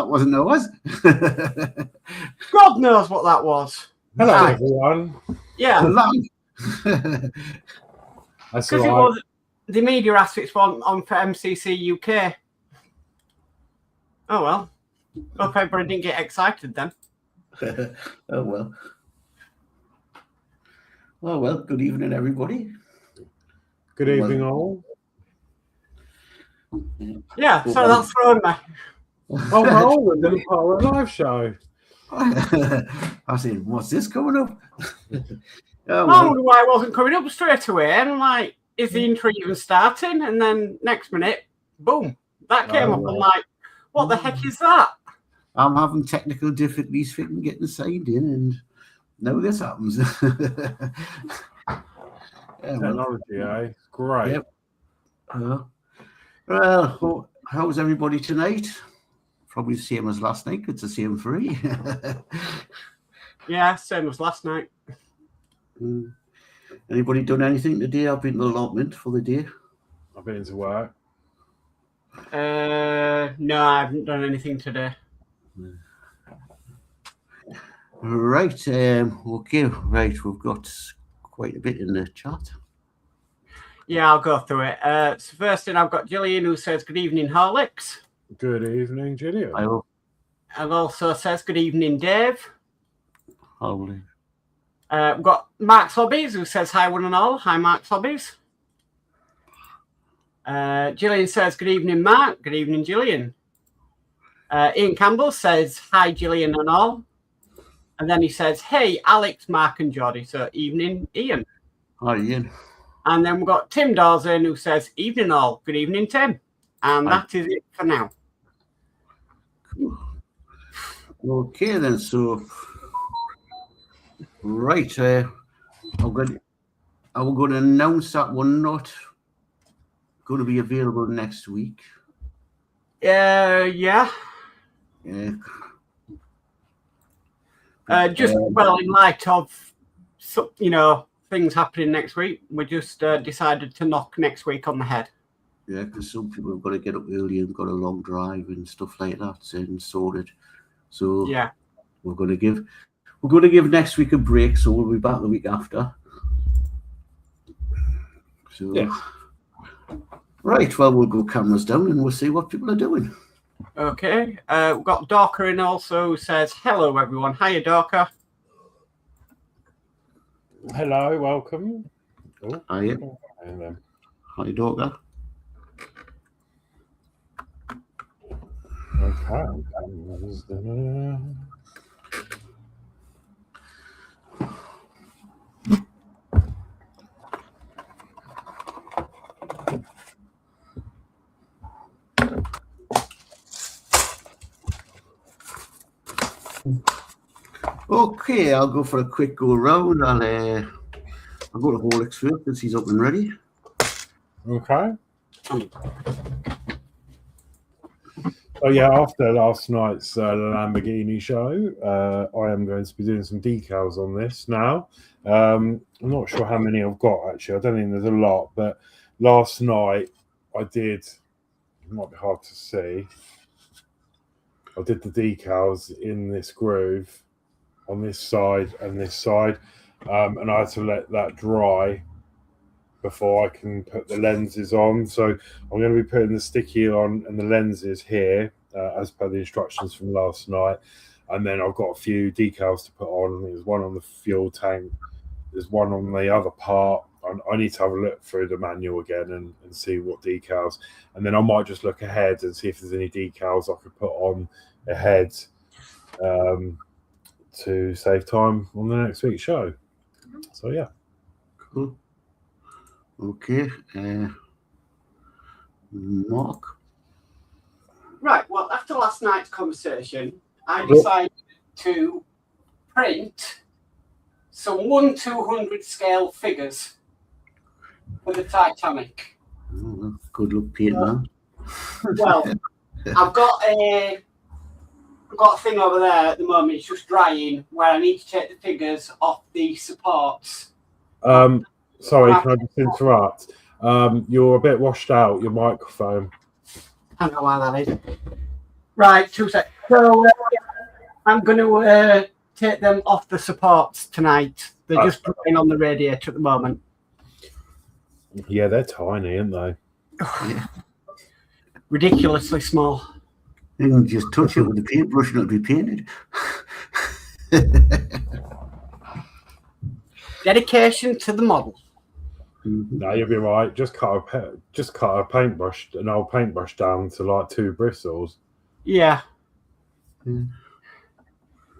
That wasn't ours. God knows what that was. Hello, everyone. Yeah. Because it was the media aspects one on for MCC UK. Oh, well. Hope everybody didn't get excited then. Oh, well. Oh, well, good evening, everybody. Good evening, all. Yeah, so that's thrown me. Oh, no, we're doing a Partwork live show. I said, what's this coming up? I wonder why it wasn't coming up straight away. And I'm like, is the intro even starting? And then next minute, boom, that came up. I'm like, what the heck is that? I'm having technical difficulties getting signed in, and now this happens. Technology, eh? Great. Yep. Well, how's everybody tonight? Probably the same as last night. It's the same for you. Yeah, same as last night. Anybody done anything today? I've been to the allotment for the day. I've been to work. No, I haven't done anything today. Right. Okay. Right. We've got quite a bit in the chat. Yeah, I'll go through it. So first in, I've got Gillian, who says, good evening, Horlixs. Good evening, Gillian. And also says, good evening, Dave. Holy. We've got Mark's Hobbies, who says, hi, one and all. Hi, Mark's Hobbies. Gillian says, good evening, Mark. Good evening, Gillian. Ian Campbell says, hi, Gillian and all. And then he says, hey, Alex, Mark and Geordie. So, evening, Ian. Hi, Ian. And then we've got Tim Dawson, who says, evening all. Good evening, Tim. And that is it for now. Cool. Okay, then. So, right. I'm going to announce that we're not going to be available next week. Yeah. Well, in light of, things happening next week, we just decided to knock next week on the head. Yeah, because some people have got to get up early and got a long drive and stuff like that and sorted. So yeah, we're going to give next week a break. So we'll be back the week after. So yeah. Right, well, we'll go cameras down and we'll see what people are doing. Okay, we've got Dorka in also, who says, hello, everyone. Hiya, Dorka. Hello, welcome. Oh, Hiya. Hi, Dorka. Okay. Okay, I'll go for a quick go around. I'll go to Horlixs first because he's up and ready. Okay. Oh yeah, after last night's Lamborghini show, I am going to be doing some decals on this now. I'm not sure how many I've got actually. I don't think there's a lot, but last night I did. It might be hard to see. I did the decals in this groove on this side and this side, and I had to let that dry before I can put the lenses on. So I'm going to be putting the sticky on and the lenses here as per the instructions from last night. And then I've got a few decals to put on. There's one on the fuel tank. There's one on the other part. I need to have a look through the manual again and see what decals. And then I might just look ahead and see if there's any decals I could put on ahead to save time on the next week's show. So, yeah. Cool. Okay. Mark? Right, well, after last night's conversation, I decided to print some 1/200 scale figures for the Titanic. Oh, good luck, Peter. Well, I've got a thing over there at the moment. It's just drying where I need to take the figures off the supports. Sorry, can I just interrupt? You're a bit washed out, your microphone. I don't know why that is. Right, 2 seconds. So I'm going to take them off the supports tonight. They're just putting on the radiator at the moment. Yeah, they're tiny, aren't they? Yeah. Ridiculously small. You can just touch it with a paintbrush and it'll be painted. Dedication to the model. No, you'll be right. Just cut a paintbrush, an old paintbrush down to like 2 bristles. Yeah. Mm.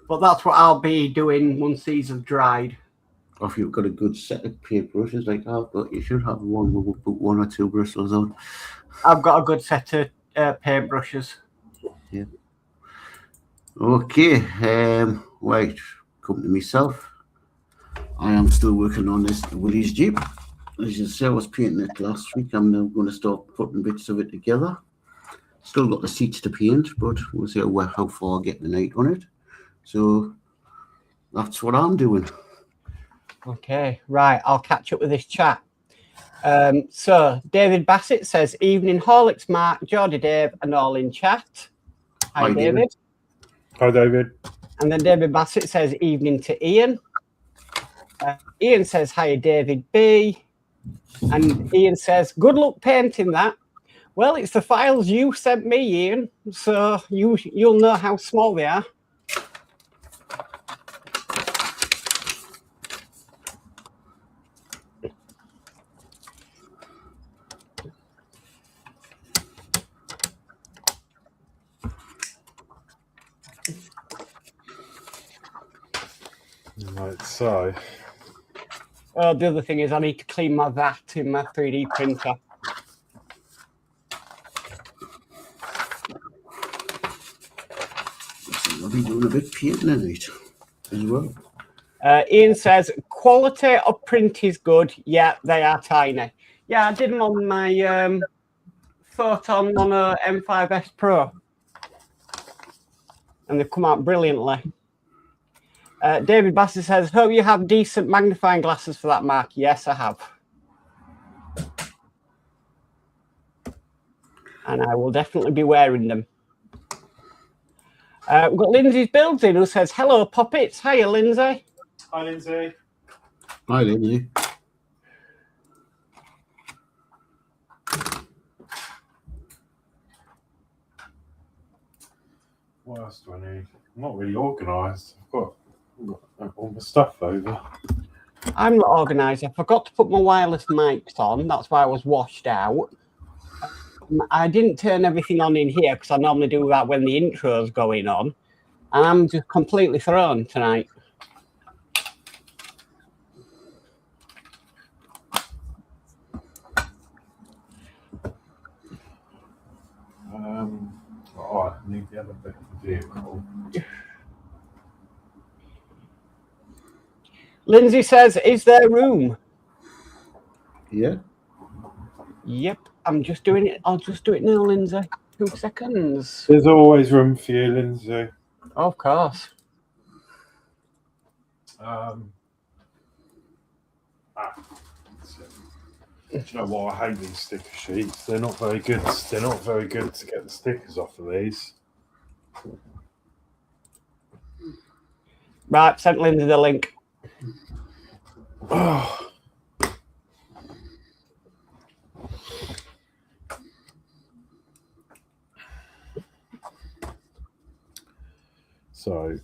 But that's what I'll be doing once these have dried. Or if you've got a good set of paintbrushes like I've got, you should have one where we'll put 1 or 2 bristles on. I've got a good set of paintbrushes. Yeah. Okay. Right. Come to myself. I am still working on this Willie's Jeep. As you say, I was painting it last week. I'm now going to start putting bits of it together. Still got the seats to paint, but we'll see how far I get tonight on it. So that's what I'm doing. Okay, right. I'll catch up with this chat. So David Bassett says, evening Horlixs, Mark, Geordie Dave, and all in chat. Hi, David. Hi, David. And then David Bassett says, evening to Ian. Ian says, hi, David B. And Ian says, good luck painting that. Well, it's the files you sent me, Ian, so you'll know how small they are. Right, so. Oh, the other thing is I need to clean my VAT in my 3D printer. I'll be doing a bit painting tonight as well. Ian says, quality of print is good. Yeah, they are tiny. Yeah, I did them on my Photon on a M5S Pro. And they've come out brilliantly. David Bassett says, hope you have decent magnifying glasses for that, Mark. Yes, I have. And I will definitely be wearing them. We've got Lindsey's Builds in who says, hello, Poppets. Hiya, Lindsey. Hi, Lindsey. Hi, Lindsey. What else do I need? I'm not really organised. I've got all my stuff over. I'm not organised. I forgot to put my wireless mics on. That's why I was washed out. I didn't turn everything on in here because I normally do that when the intro's going on. And I'm just completely thrown tonight. I need the other bit of the vehicle. Lindsey says, is there room? Yeah. Yep, I'm just doing it. I'll just do it now, Lindsey. 2 seconds. There's always room for you, Lindsey. Of course. Do you know what? I hate these sticker sheets. They're not very good. They're not very good to get the stickers off of these. Right, sent Lindsey the link. Oh. So,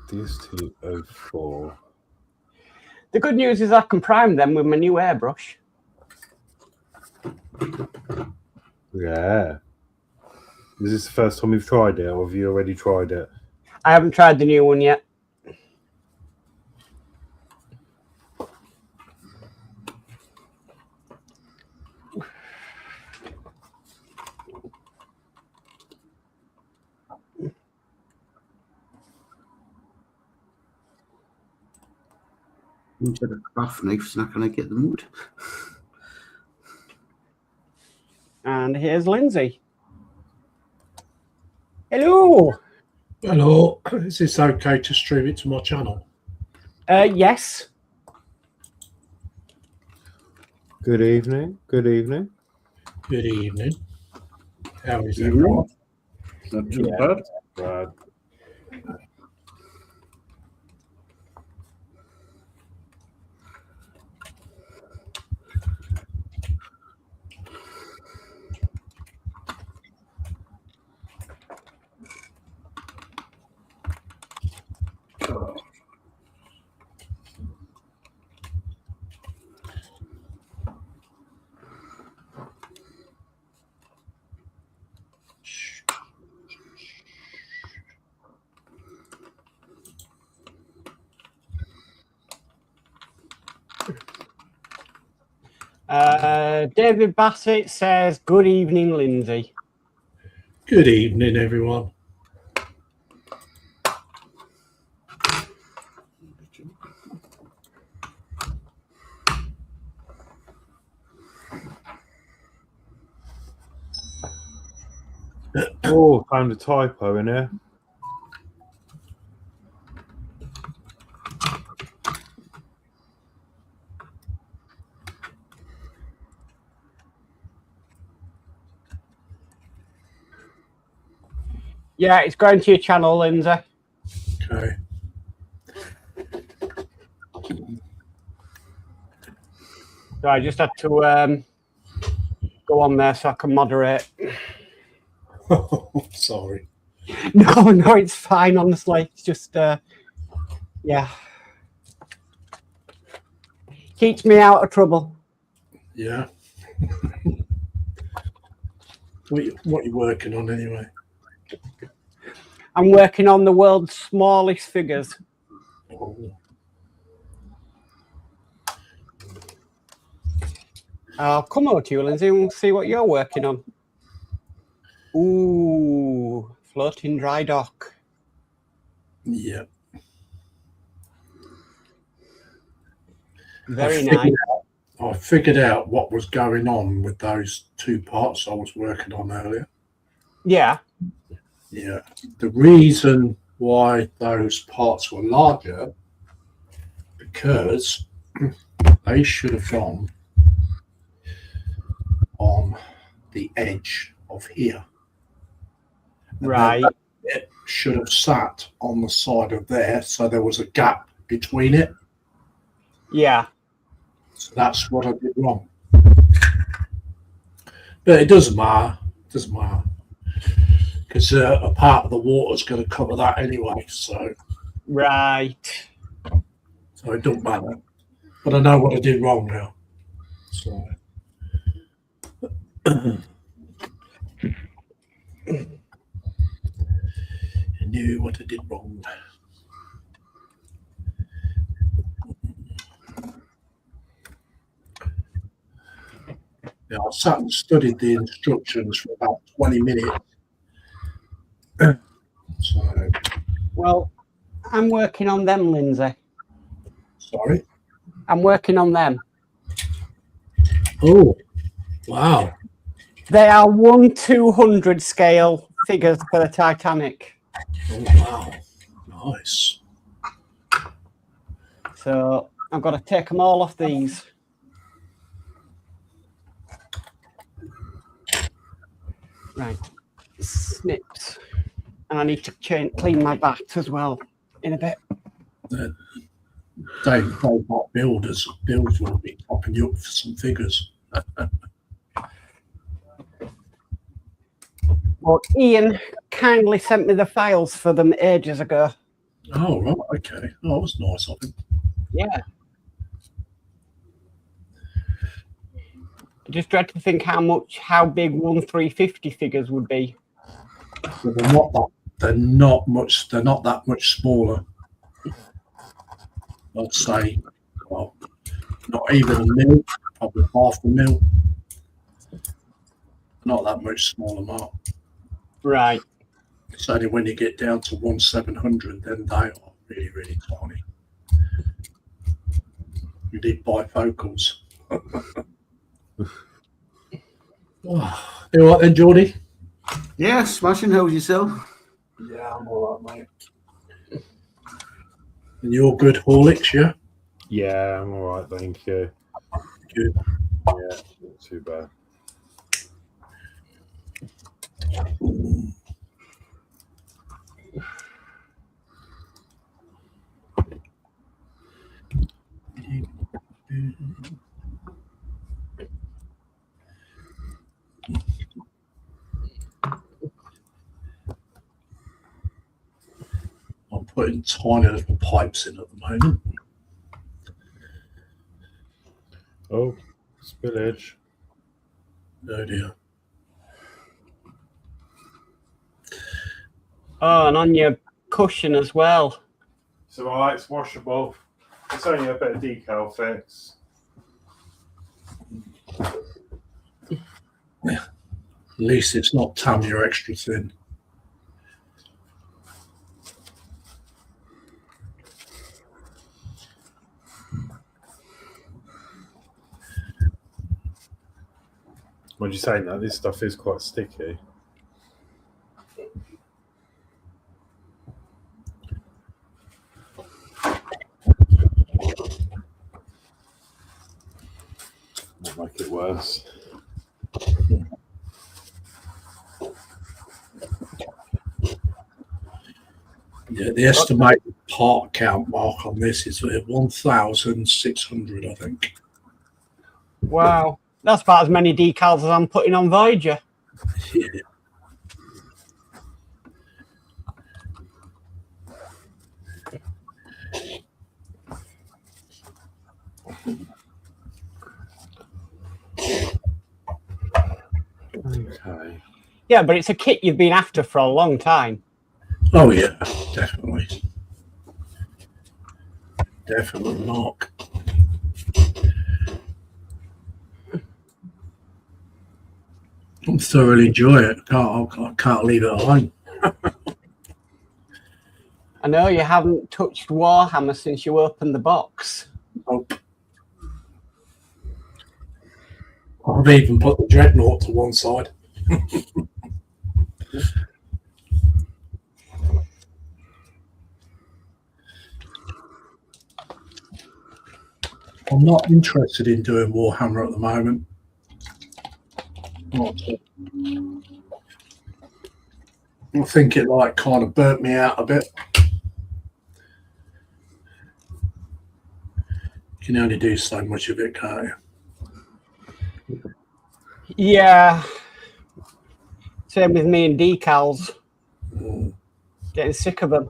DS204. The good news is I can prime them with my new airbrush. Yeah. Is this the first time you've tried it, or have you already tried it? I haven't tried the new one yet. Instead of craft knife's not going to get the mood. And here's Lindsey. Hello. Hello. Is this okay to stream it to my channel? Yes. Good evening. Good evening. Good evening. How is Evening. everyone? Not too Yeah. bad. Brad. David Bassett says, good evening, Lindsay. Good evening, everyone. Oh, found a typo in here. Yeah, it's going to your channel, Lindsay. Okay. So I just had to go on there so I can moderate. Sorry. No, it's fine, honestly. It's just, yeah. Keeps me out of trouble. Yeah. What are you working on anyway? I'm working on the world's smallest figures. Oh, I'll come over to you, Lindsay, and we'll see what you're working on. Ooh, floating dry dock. yeah. Very nice. I figured out what was going on with those two parts I was working on earlier. Yeah. Yeah. The reason why those parts were larger, because they should have gone on the edge of here. And Right. it should have sat on the side of there, so there was a gap between it. Yeah. So that's what I did wrong. But it doesn't matter. It doesn't matter. Because a part of the water's going to cover that anyway. So Right. it don't matter. But I know what I did wrong now. So I knew what I did wrong. Yeah, I sat and studied the instructions for about 20 minutes. So, Well, I'm working on them, Lindsay. sorry. I'm working on them. Oh, wow. They are 1/200 scale figures for the Titanic. Oh, wow. Nice. So I've got to take them all off these. Right. Snips. And I need to clean my bat as well in a bit. Dave Builds will be popping you up for some figures. Well, Ian kindly sent me the files for them ages ago. Oh, right. Okay. Oh, that was nice of him. Yeah. I just dread to think how big 1/350 figures would be. Well, they're not that much smaller. I'd say, well, not even a mil, probably half a mil. Not that much smaller, Mark. Right. It's only when you get down to 1/700, then they are really, really tiny. You need bifocals. Oh, you all right then, Geordie? Yeah, smashing. How's yourself? Yeah, I'm all right, mate. And you're good, Horlixs, yeah? Yeah, I'm all right, thank you. Good. Yeah, not too bad. I'm putting tiny little pipes in at the moment. Oh, spillage. Oh dear. Oh, and on your cushion as well. So my light's washable. It's only a bit of decal fix. Yeah. At least it's not Tamiya extra thin. When you're saying that, this stuff is quite sticky. Might make it worse. Yeah, the estimated part count mark on this is 1,600, I think. Wow. That's about as many decals as I'm putting on Voyager. Yeah. Okay. Yeah, but it's a kit you've been after for a long time. Oh yeah, definitely. Definitely, Mark. I thoroughly enjoy it. I can't leave it alone. I know you haven't touched Warhammer since you opened the box. Nope. I've even put the Dreadnought to one side. I'm not interested in doing Warhammer at the moment. Not at all. I think it like kind of burnt me out a bit. You can only do so much of it, can't you? Yeah. Same with me and decals. Getting sick of them.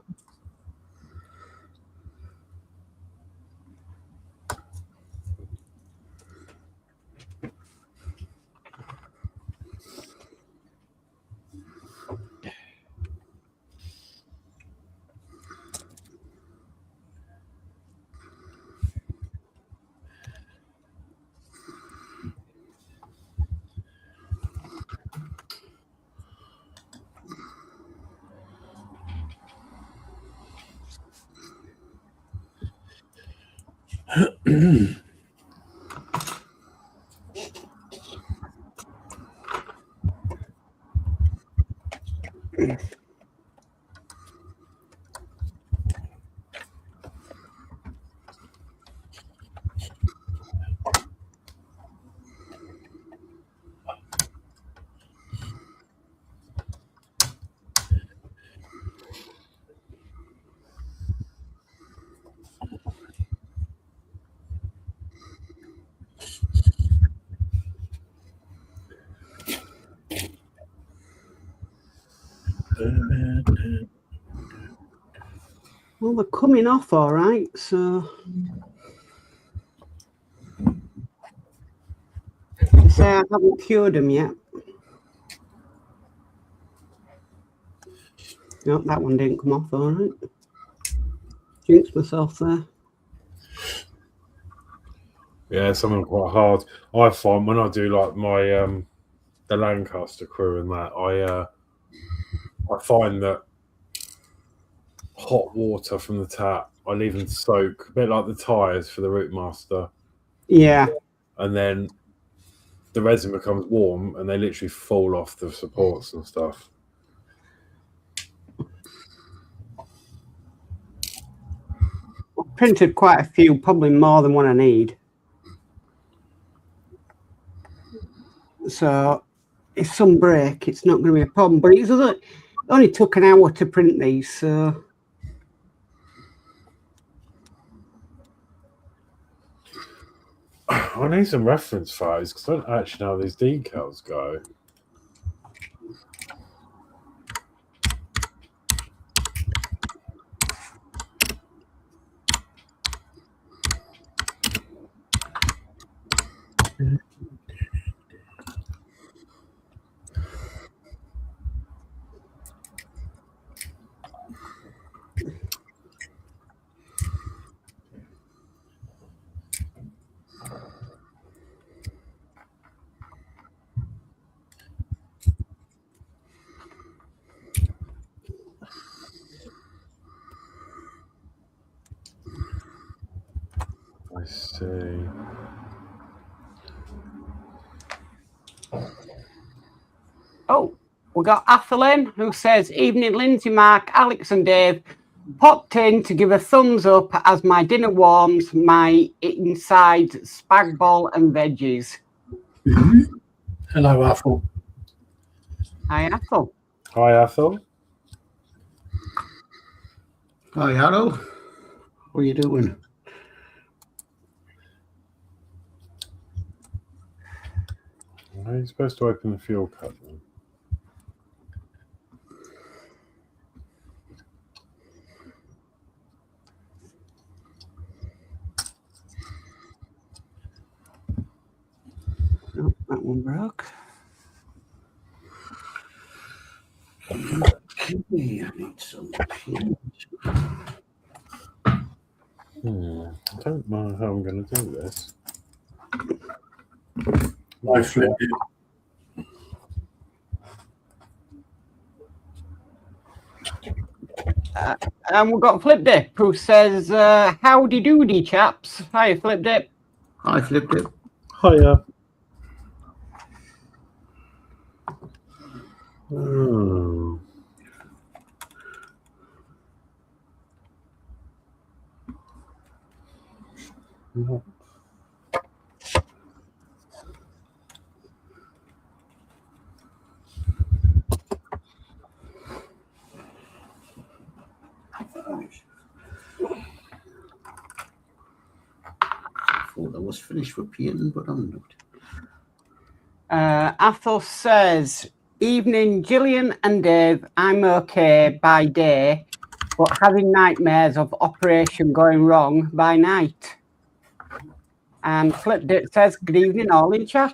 Well, they're coming off all right, so I say I haven't cured them yet. Nope, that one didn't come off all right. Jinxed myself there. Yeah, some of them are quite hard. I find when I do like my the Lancaster crew and that, I find that hot water from the tap, I leave them soak, a bit like the tyres for the Rootmaster. Yeah. And then the resin becomes warm and they literally fall off the supports and stuff. I've printed quite a few, probably more than what I need. So it's some break, it's not going to be a problem. But it only took an hour to print these, so. I need some reference photos because I don't actually know how these decals go. I see. Oh, we got Athelin who says, "Evening, Lindsey, Mark, Alex, and Dave. Popped in to give a thumbs up as my dinner warms my inside spag bol and veggies." Hello, Athel. Hi, Athel. Hi, Athel. Hi, Harold. What are you doing? How are you supposed to open the fuel cup then? Oh, that one broke. Okay, I need some pins. I don't know how I'm going to do this. I flipped it. And we've got Flip Dip who says, "Howdy doody, chaps." Hi, Flip Dip. I flipped it. Hiya. Oh. What? I thought I was finished with painting, but I'm not. Athel says, "Evening, Gillian and Dave. I'm okay by day, but having nightmares of operation going wrong by night." And Flip Dip says, "Good evening, all in chat."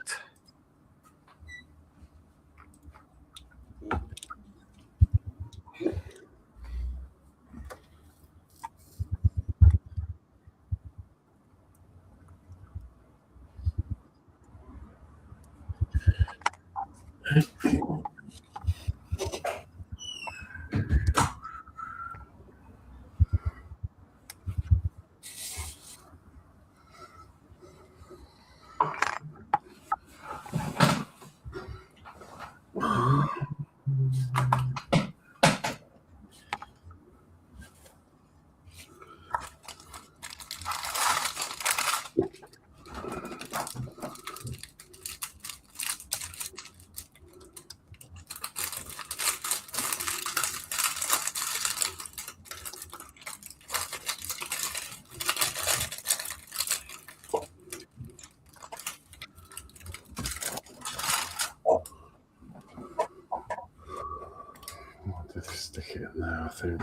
I'll just stick it in there, I think.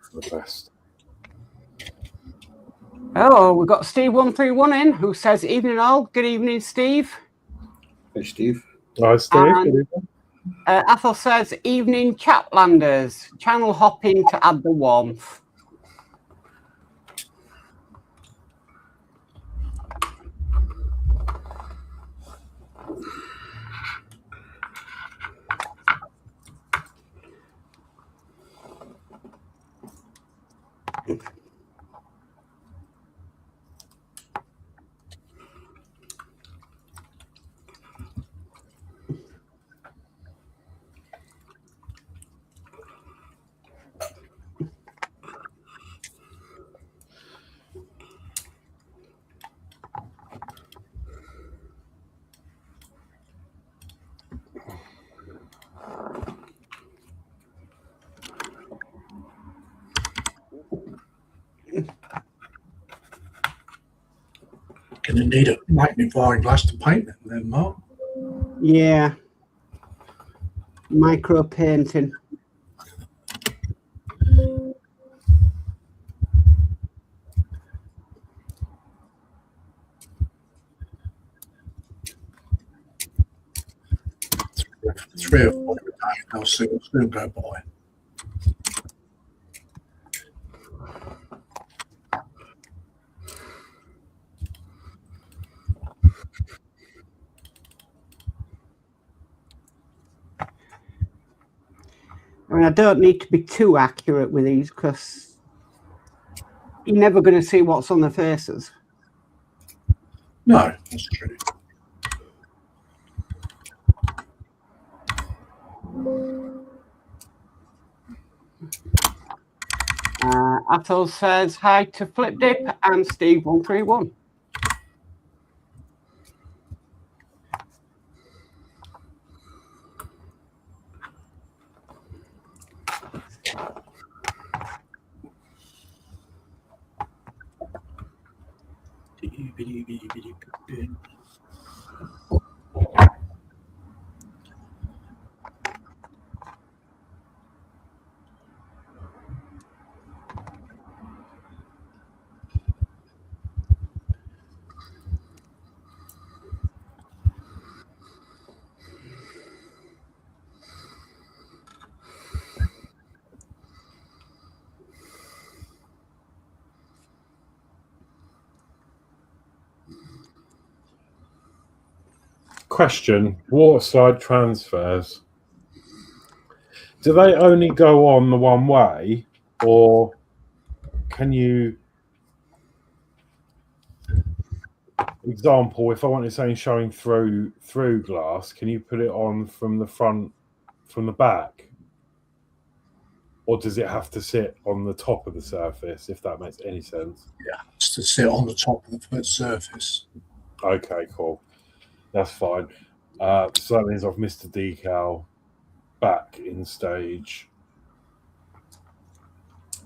For the best. Oh, we've got Steve131 in who says, "Evening, all. Good evening, Steve." Hey, Steve. Hi, Steve. And- Good evening. Athel says, "Evening, Chatlanders. Channel hopping to add the warmth." going to need a magnifying glass to paint them then, Mark. Yeah. Micro painting. Three or 4 a day, they'll soon go by. I mean, I don't need to be too accurate with these because you're never going to see what's on the faces. No, that's true. Athos says hi to Flip Dip and Steve131. Question: water slide transfers. Do they only go on the one way, or can you? Example: if I wanted something showing through glass, can you put it on from the front, from the back, or does it have to sit on the top of the surface? If that makes any sense. Yeah, it's to sit on the top of the first surface. Okay, cool. That's fine. So that means I've missed a decal back in stage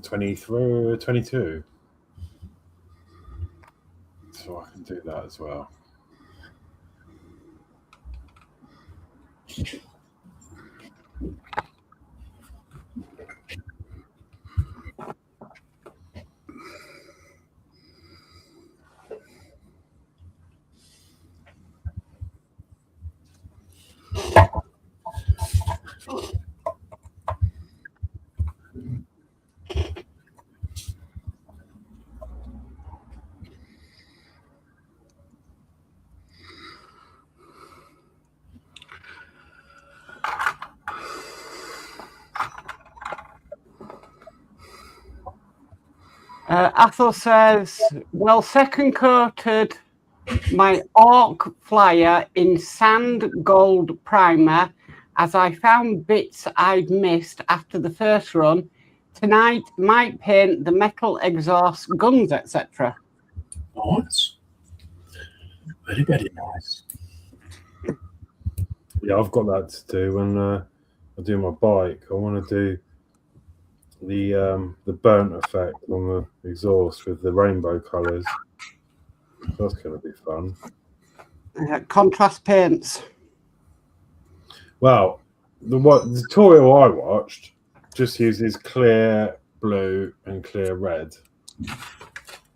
23, 22. So I can do that as well. Athos says, well, second coated my Orc flyer in sand gold primer as I found bits I'd missed after the first run. Tonight might paint the metal exhaust, guns, etc. Nice. Very, very nice. Yeah, I've got that to do when I do my bike. I want to do the burnt effect on the exhaust with the rainbow colours. That's going to be fun. Contrast paints. Well, the tutorial I watched just uses clear blue and clear red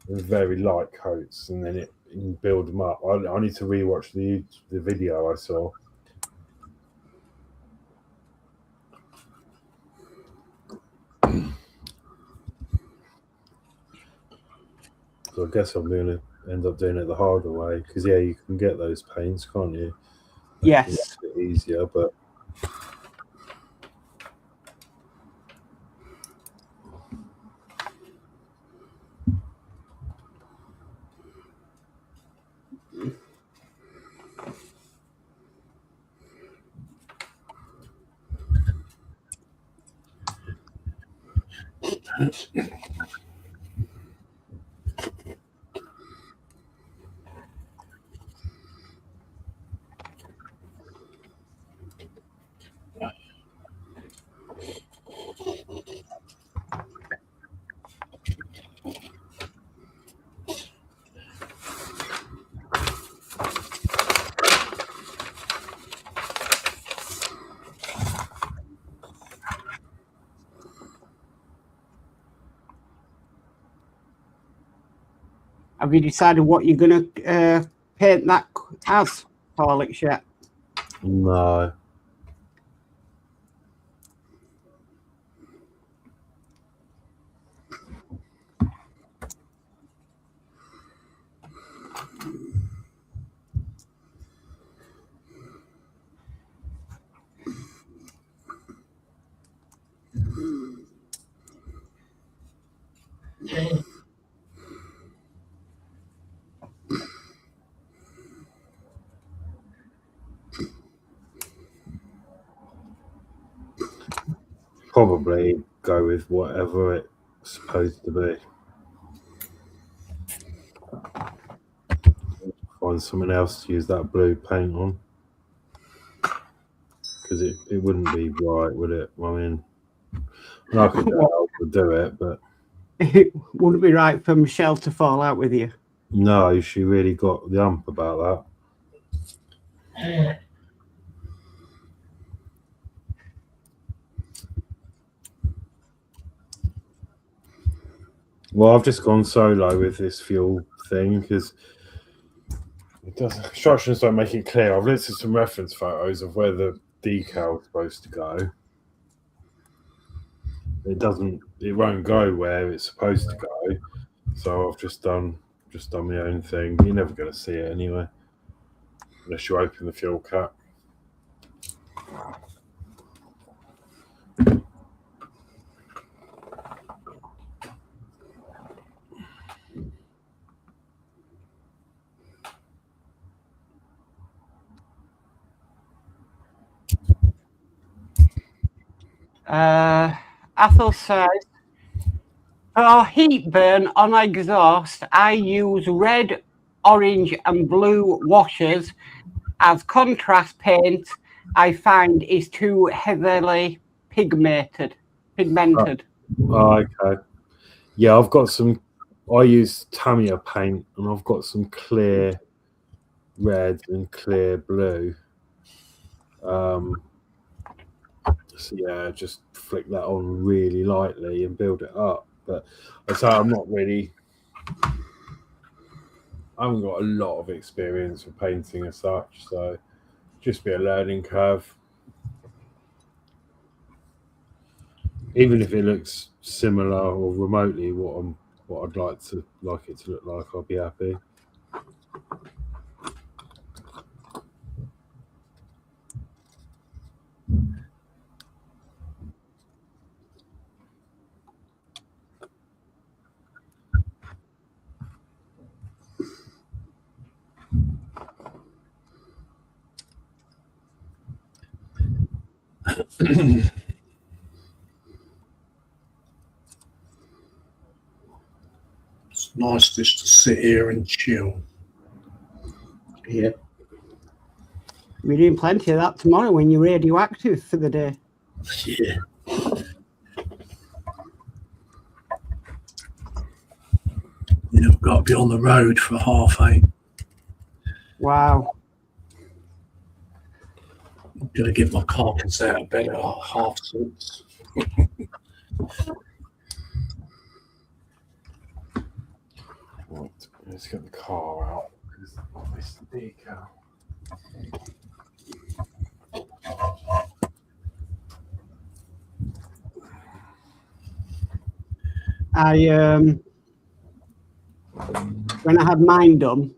with very light coats, and then you can build them up. I need to rewatch the video I saw. So I guess I'm going to end up doing it the harder way because, yeah, you can get those paints, can't you? Yes. It's a bit easier, but Have you decided what you're going to paint that as, Horlixs, yet? No. Probably go with whatever it's supposed to be. Find someone else to use that blue paint on, because it wouldn't be right, would it? I mean, I could do it, but It wouldn't be right for Michelle to fall out with you. no, she really got the ump about that. Well, I've just gone solo with this fuel thing because instructions don't make it clear. I've looked at some reference photos of where the decal is supposed to go. It won't go where it's supposed to go. So I've just done my own thing. You're never going to see it anyway, unless you open the fuel cap. Athel says, for heat burn on exhaust, I use red, orange and blue washers as contrast paint. I find is too heavily pigmented. Oh, okay. Yeah, I've got some. I use Tamiya paint, and I've got some clear red and clear blue. So yeah, just flick that on really lightly and build it up. But I say I'm not really. I haven't got a lot of experience with painting as such, so just be a learning curve. Even if it looks similar or remotely what I'd like it to look like, I'll be happy. It's nice just to sit here and chill. Yeah. We're doing plenty of that tomorrow when you're radioactive for the day. Yeah. You've got to be on the road for 8:30. Wow. I'm going to get my carcass out of bed at 6:30. Right, let's get the car out. This decal. When I had mine done,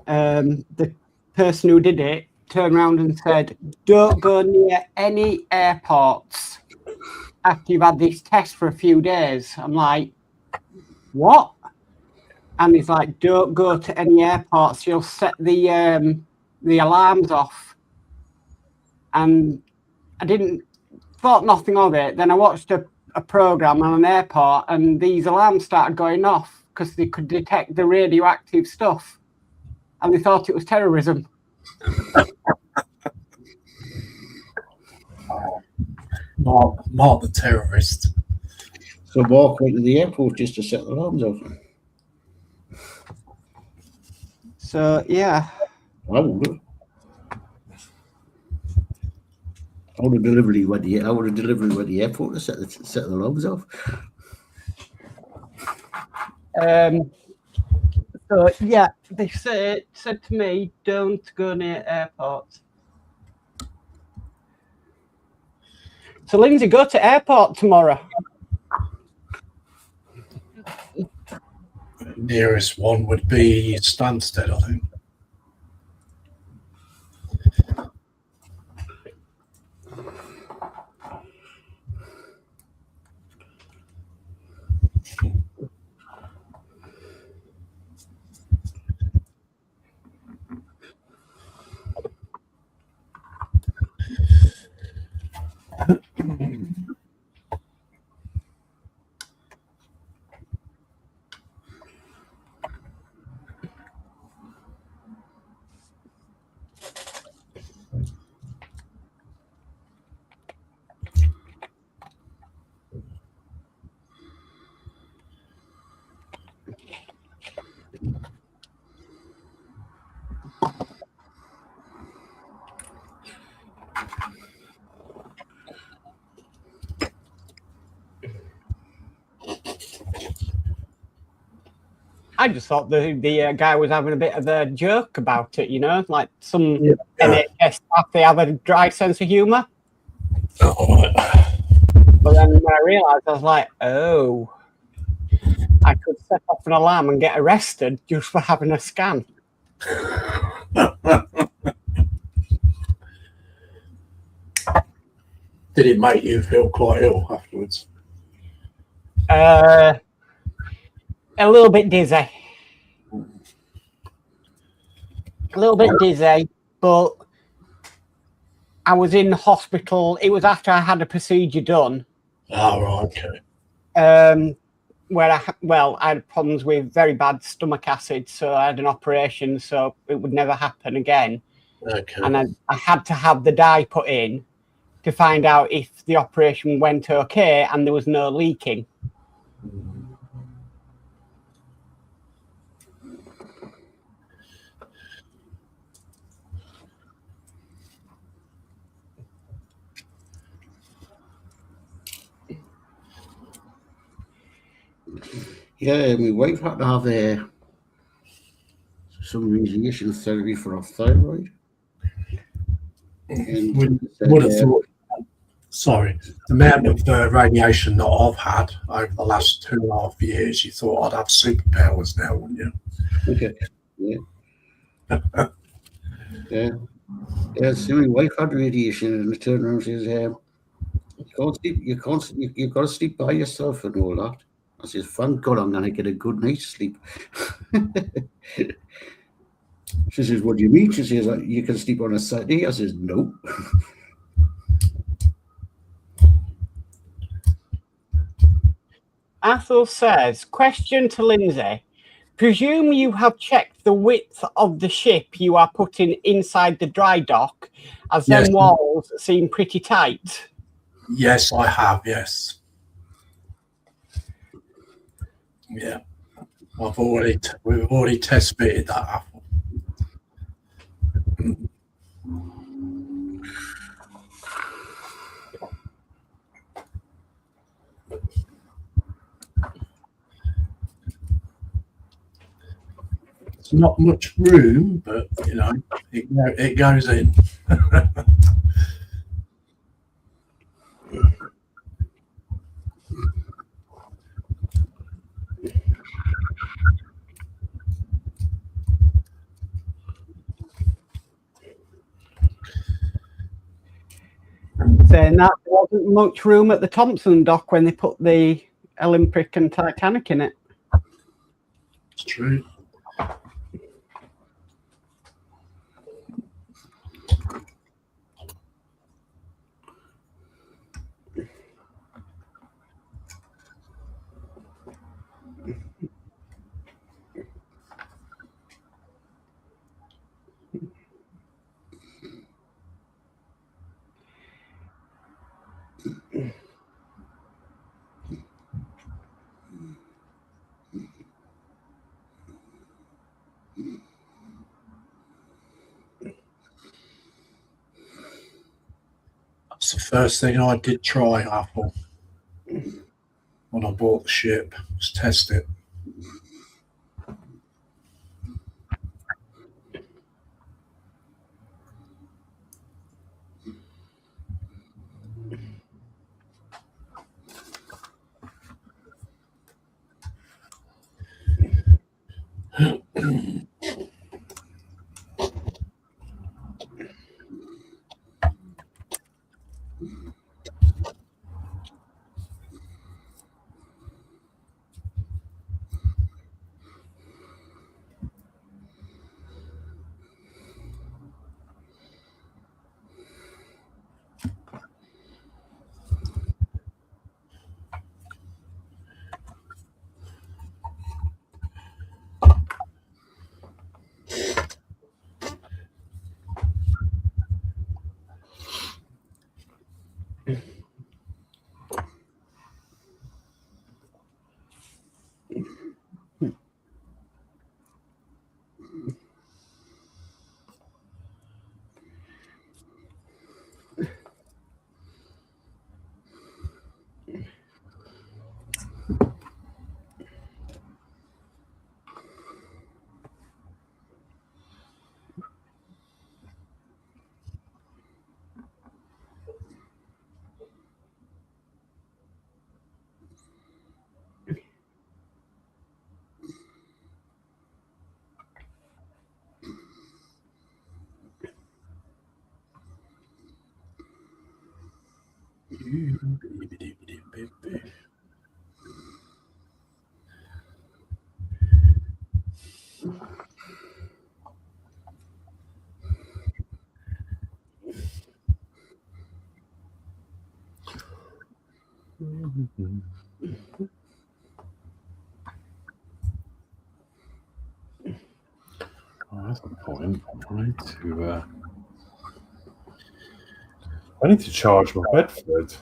the person who did it turned around and said, don't go near any airports after you've had this test for a few days. I'm like, what? And he's like, don't go to any airports, you'll set the alarms off. And I thought nothing of it. Then I watched a program on an airport and these alarms started going off because they could detect the radioactive stuff and they thought it was terrorism. Mark the terrorist. So walk into the airport just to set the alarms off. So yeah. I would. I would have delivered at the airport to set the alarms off. So yeah, they said to me, don't go near airports. So Lindsay, go to airport tomorrow. Nearest one would be Stansted, I think. I just thought the guy was having a bit of a joke about it, you know, like some NHS staff, they have a dry sense of humour. Oh, But then when I realised, I was like, oh, I could set off an alarm and get arrested just for having a scan. Did it make you feel quite ill afterwards? A little bit dizzy. A little bit dizzy, but I was in hospital. It was after I had a procedure done. Oh, right, okay. Where I had problems with very bad stomach acid, so I had an operation, so it would never happen again. Okay. And I had to have the dye put in to find out if the operation went okay and there was no leaking. Yeah, my wife had to have some radiation therapy for her thyroid. And Would have thought, sorry, the amount of radiation that I've had over the last 2.5 years, you thought I'd have superpowers now, wouldn't you? okay. Yeah. Yeah, so my wife had radiation and I turned around and says, you can't sleep, you've got to sleep by yourself and all that. I says, thank God I'm going to get a good night's sleep. She says, what do you mean? She says, you can sleep on a Saturday. I says, no. Athol says, question to Lindsay. Presume you have checked the width of the ship you are putting inside the dry dock, as Yes. them walls seem pretty tight. Yes, I have, yes. Yeah. We've already test fitted that apple. It's not much room, but you know, it goes in. Saying that there wasn't much room at the Thompson dock when they put the Olympic and Titanic in it. It's true. That's the first thing I did try, Apple, when I bought the ship, was test it. Oh, that's a point. I need to charge my Bedford.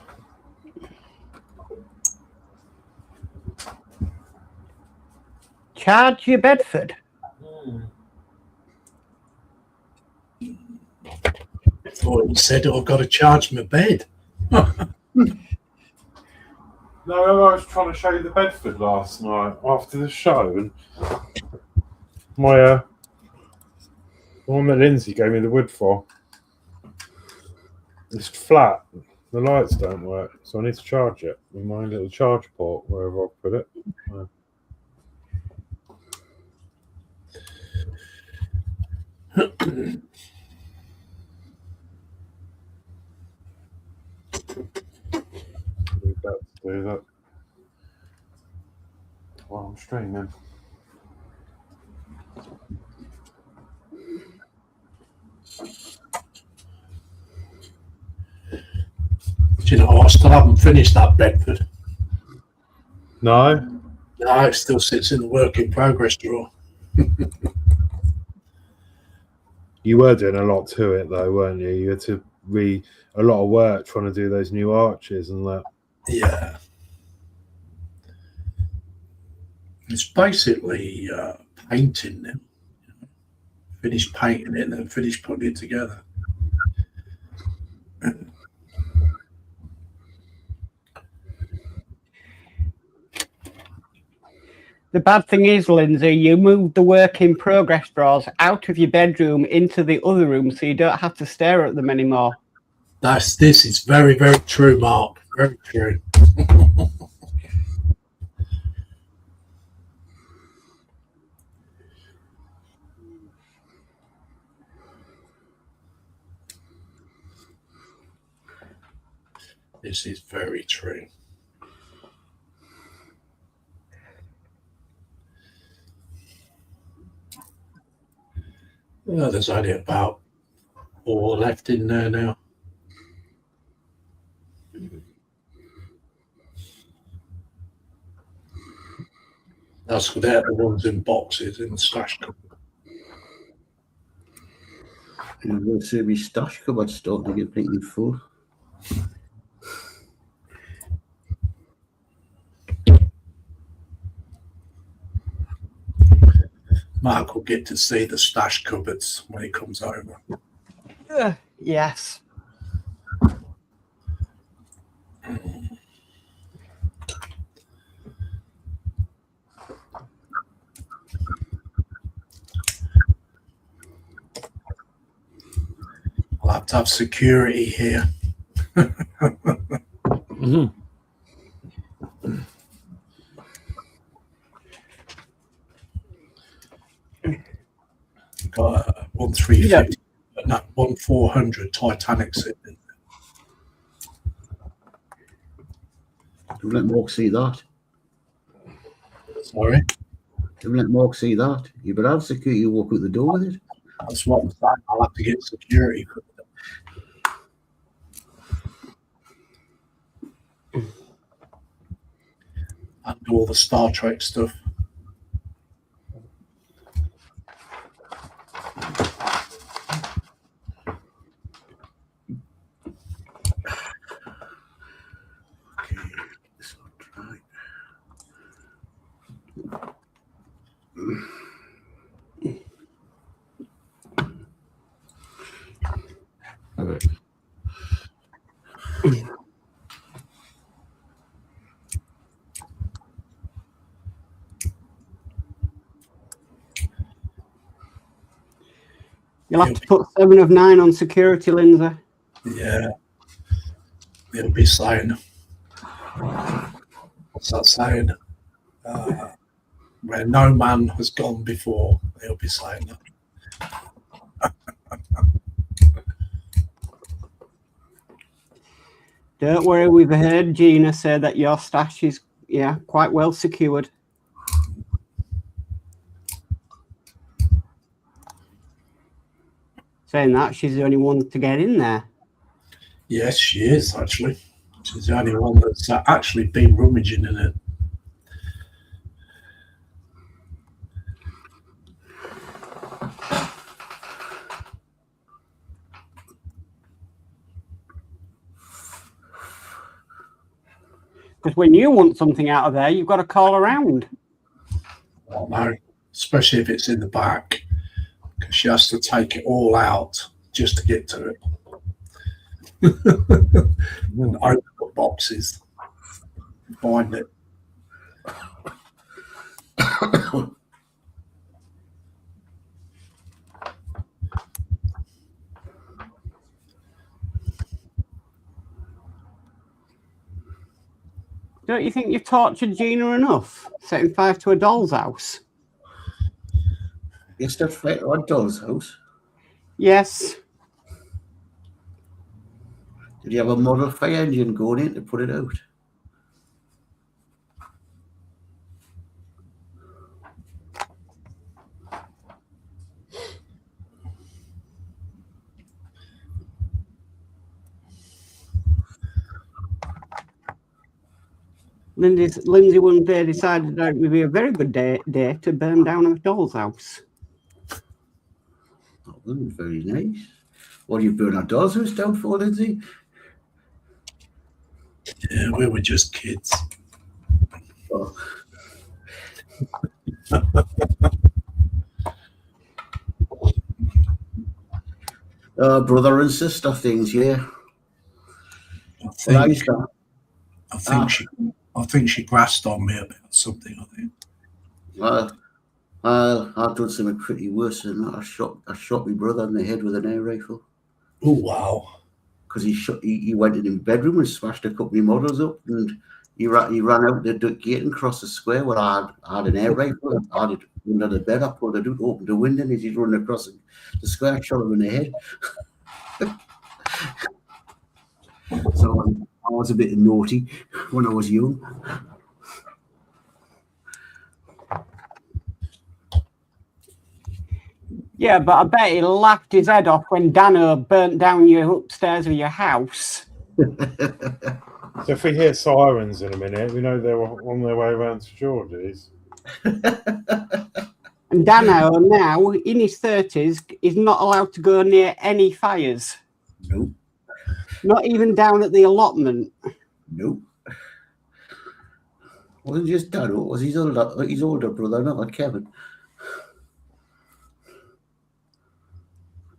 Charge your Bedford. I thought you said I've got to charge my bed. No, I was trying to show you the Bedford last night after the show, and my the one that Lindsey gave me the wood for, it's flat. The lights don't work, so I need to charge it with my little charge port wherever I put it. Do that while I'm streaming. Do you know, I still haven't finished that Bedford. No? No, it still sits in the work in progress drawer. You were doing a lot to it though, weren't you? You had to a lot of work trying to do those new arches and that. Yeah. It's basically painting them. Finish painting it and then finish putting it together. The bad thing is, Lindsay, you moved the work in progress drawers out of your bedroom into the other room so you don't have to stare at them anymore. This is very, very true, Mark. Very true. This is very true. Well, there's only about 4 left in there now. That's without the ones in boxes in the stash cupboard. I'm going to say my stash cupboard's starting to get pretty full. Mark will get to see the stash cupboards when he comes over. Yes. I'll have to have security here. Mm-hmm. got a 1350, no, 1400 Titanic sitting in Don't let Mark see that. there. Sorry, Don't let Mark see that. You better have security walk out the door with it. that's what I'm saying. I'll have to get security. And do all the Star Trek stuff. Okay, this will try. You'll have to put 7 of 9 on security, Lindsay. Yeah. It'll be saying, what's that saying? Where no man has gone before, he'll be saying that. Don't worry, we've heard Gina say that your stash is, quite well secured. Saying that, she's the only one to get in there. Yes, she is, actually. She's the only one that's actually been rummaging in it. Because when you want something out of there, you've got to call around. Oh, no, especially if it's in the back, because she has to take it all out just to get to it. And open the boxes, find it. Don't you think you've tortured Gina enough, setting fire to a doll's house? You set fire to a doll's house? Yes. Did you have a model fire engine going in to put it out? Lindsay one day decided that it would be a very good day to burn down a doll's house. Oh, that was very nice. What do you burn a doll's house down for, Lindsay? Yeah, we were just kids. Oh. Brother and sister things, yeah. I think she grasped on me about something, I think. I've done something pretty worse than that. I shot my brother in the head with an air rifle. Oh, wow. Because he went in his bedroom and smashed a couple of models up, and he ran out the gate and crossed the square where I had an air rifle. I had it under the bed. I pulled it out, opened the window, and as he's running across the square, I shot him in the head. So I was a bit naughty when I was young. Yeah, but I bet he laughed his head off when Danno burnt down your upstairs of your house. So if we hear sirens in a minute, we know they're on their way around to Geordie's. And Danno now, in his 30s, is not allowed to go near any fires. Nope. Not even down at the allotment. Nope. Wasn't just Danno, it was his older brother, not like Kevin.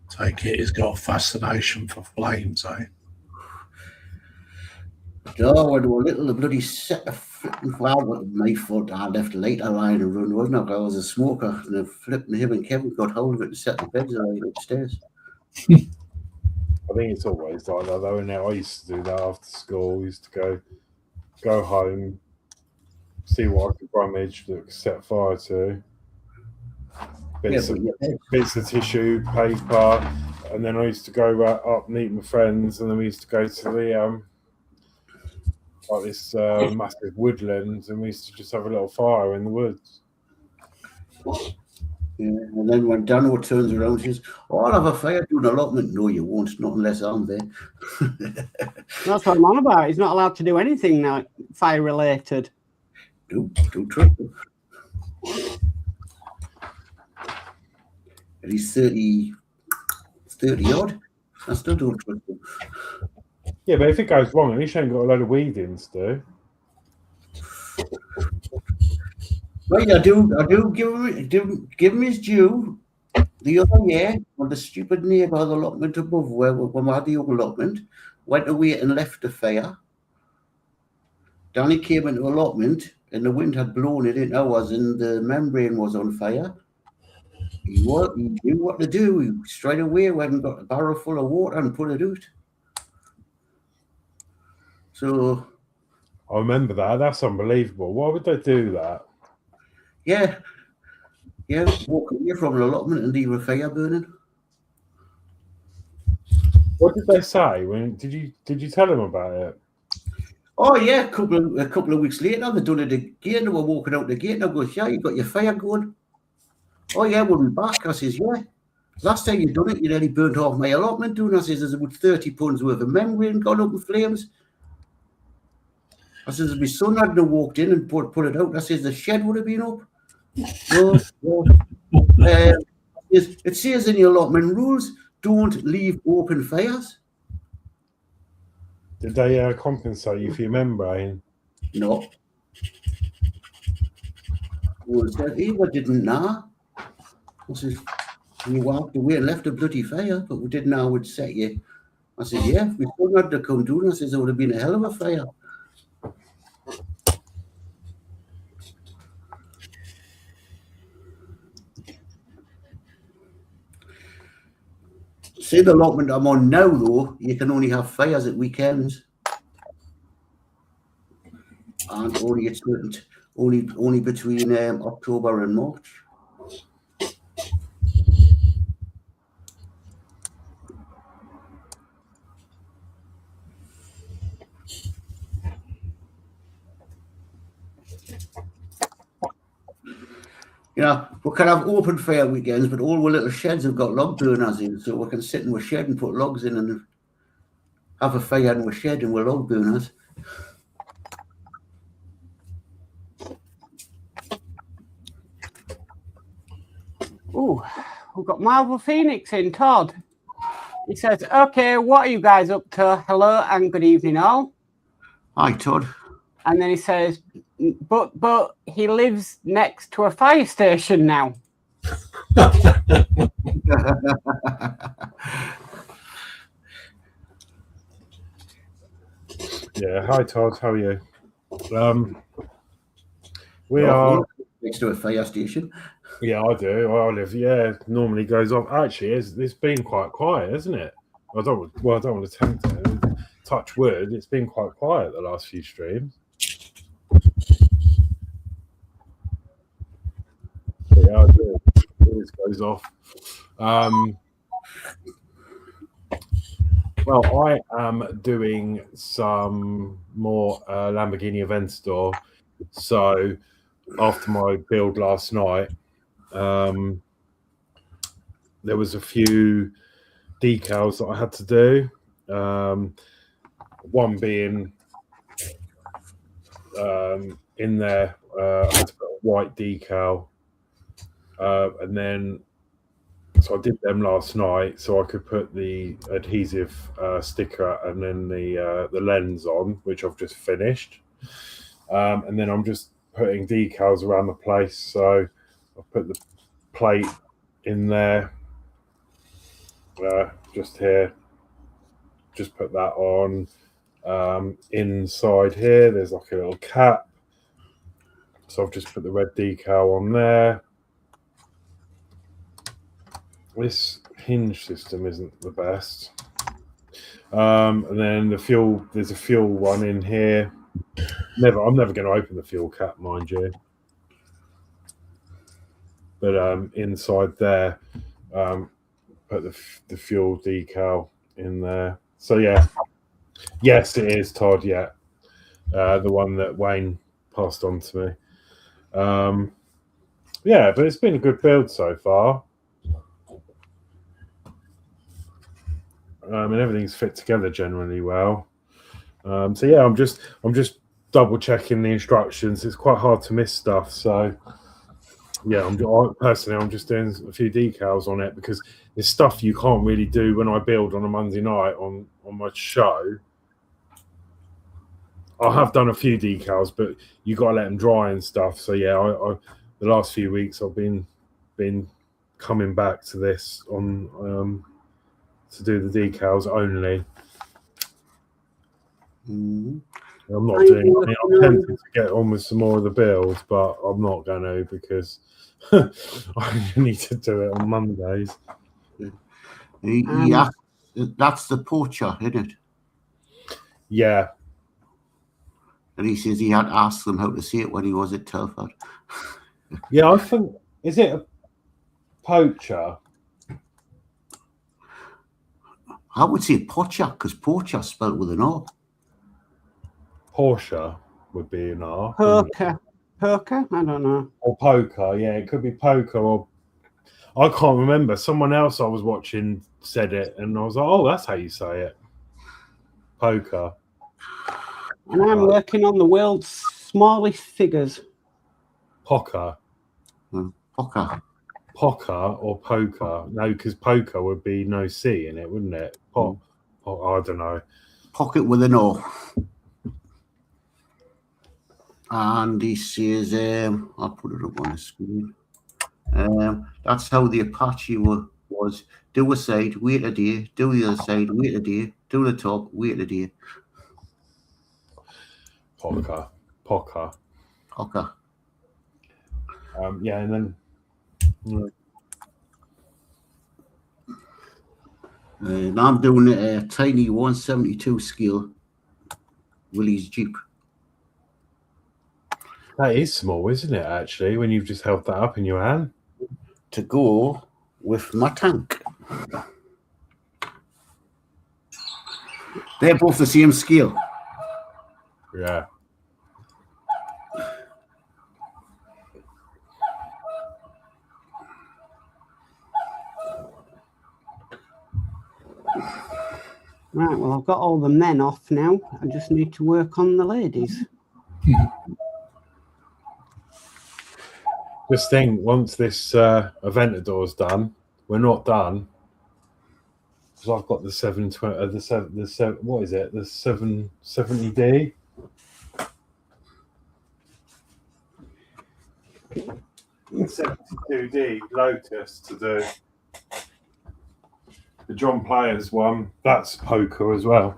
Take it, he's got a fascination for flames, eh? No, when we were little, the bloody set of flipping well, my fault. I left later lying and run, wasn't I? I was a smoker, and the flipping him and Kevin got hold of it and set the beds upstairs. I think it's always like that, though, isn't it? I used to do that after school. I used to go home, see what I could rummage that I could set fire to. bits of tissue, paper, and then I used to go up meet my friends, and then we used to go to the like this massive woodland, and we used to just have a little fire in the woods. Yeah, and then when Danno turns around and says, "Oh, I'll have a fire doing allotment." No, you won't, not unless I'm there. That's what I'm on about. He's not allowed to do anything now fire related. Don't trust him. And he's 30 odd. I still don't trust him. Yeah, but if it goes wrong, at least you ain't got a load of weedings to do. Right, I do give him his due. The other year, when the stupid neighbour of the allotment above where we had the allotment went away and left the fire. Danny came into allotment and the wind had blown it into ours and the membrane was on fire. He knew what to do. He straight away went and got a barrel full of water and put it out. So I remember that. That's unbelievable. Why would they do that? Yeah, walk away from an allotment and leave a fire burning. What did they say? When did you tell them about it? Oh yeah, a couple of weeks later, they done it again. They were walking out the gate, and I goes, "Yeah, you got your fire going." "Oh yeah, we'll be back." I says, "Yeah. Last time you done it, you nearly burnt off my allotment." Doing, I says, "There's about 30 pounds worth of membrane gone up in flames." I says, "My son hadn't have walked in and put it out." I says, "The shed would have been up." No. It says in the allotment rules, don't leave open fires. Did they compensate you for your membrane? No. Well, Eva didn't know. I says, "We walked away and left a bloody fire, but we didn't know would set you." I said, "Yeah, if we still had to come down," I says, "it would have been a hell of a fire." See, the allotment I'm on now, though, you can only have fires at weekends, and only between October and March. You know, we can have open fire weekends, but all our little sheds have got log burners in, so we can sit in a shed and put logs in and have a fire in a shed and we're log burners. Oh, we've got Marvel Phoenix in, Todd. He says, "Okay, what are you guys up to? Hello and good evening all." Hi, Todd. And then he says, but he lives next to a fire station now. Yeah. Hi, Todd. How are you? We are next to a fire station. Yeah, I do. I live. Yeah, it normally goes off. Actually, it's been quite quiet, isn't it? I don't want to tempt it. Touch wood. It's been quite quiet the last few streams. Yeah, I do. It always goes off. Well, I am doing some more Lamborghini Aventador. So after my build last night, there was a few decals that I had to do. One being in there, I had to put a white decal. And then, so I did them last night, so I could put the adhesive sticker and then the lens on, which I've just finished. And then I'm just putting decals around the place. So I've put the plate in there, just here. Just put that on. Inside here, there's like a little cap. So I've just put the red decal on there. This hinge system isn't the best. And then the fuel, there's a fuel one in here. I'm never going to open the fuel cap, mind you. but inside there, put the fuel decal in there. So yeah, yes, it is Todd. Yeah, the one that Wayne passed on to me. Yeah, but it's been a good build so far. And everything's fit together generally well. So yeah, I'm just double checking the instructions. It's quite hard to miss stuff. So yeah, I'm just doing a few decals on it because there's stuff you can't really do when I build on a Monday night on my show. I have done a few decals, but you got to let them dry and stuff. So yeah, I the last few weeks I've been coming back to this on to do the decals only. Mm-hmm. I'm not doing. I'm tempted to get on with some more of the build, but I'm not going to because I need to do it on Mondays. Yeah, that's the poacher, isn't it? Yeah. And he says he had asked them how to say it when he was at Telford. Yeah, I think, is it a poacher? I would say poacher because poacher spelled with an O. Porsche would be an R. Poker. Poker? I don't know. Or poker, yeah, it could be poker or I can't remember. Someone else I was watching said it and I was like, oh, that's how you say it. Poker. And I'm working on the world's smallest figures. Poker. Poker. Poker or poker? No, because poker would be no C in it, wouldn't it? I don't know. Pocket with an O. And he says, I'll put it up on the screen. That's how the Apache was. Do a side, wait a day. Do the other side, wait a day. Do the top, wait a day. Poker. Okay. Yeah, and then. And I'm doing a tiny 172 scale Willys Jeep. That is small, isn't it, actually, when you've just held that up in your hand? To go with my tank. They're both the same scale. Yeah. Right, well, I've got all the men off now. I just need to work on the ladies. Just think, once this Aventador's done, we're not done. Because I've got the 720, what is it? The 770D. The 72D Lotus to do. The John Players one, that's poker as well.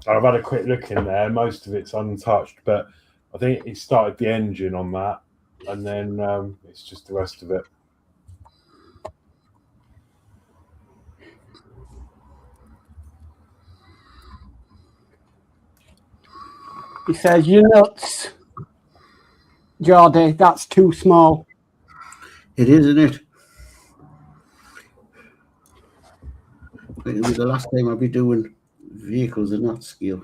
I've had a quick look in there. Most of it's untouched, but I think he started the engine on that, and then it's just the rest of it. He says, "You're nuts, Geordie. That's too small." It is, isn't it? It'll be the last time I'll be doing vehicles in that scale.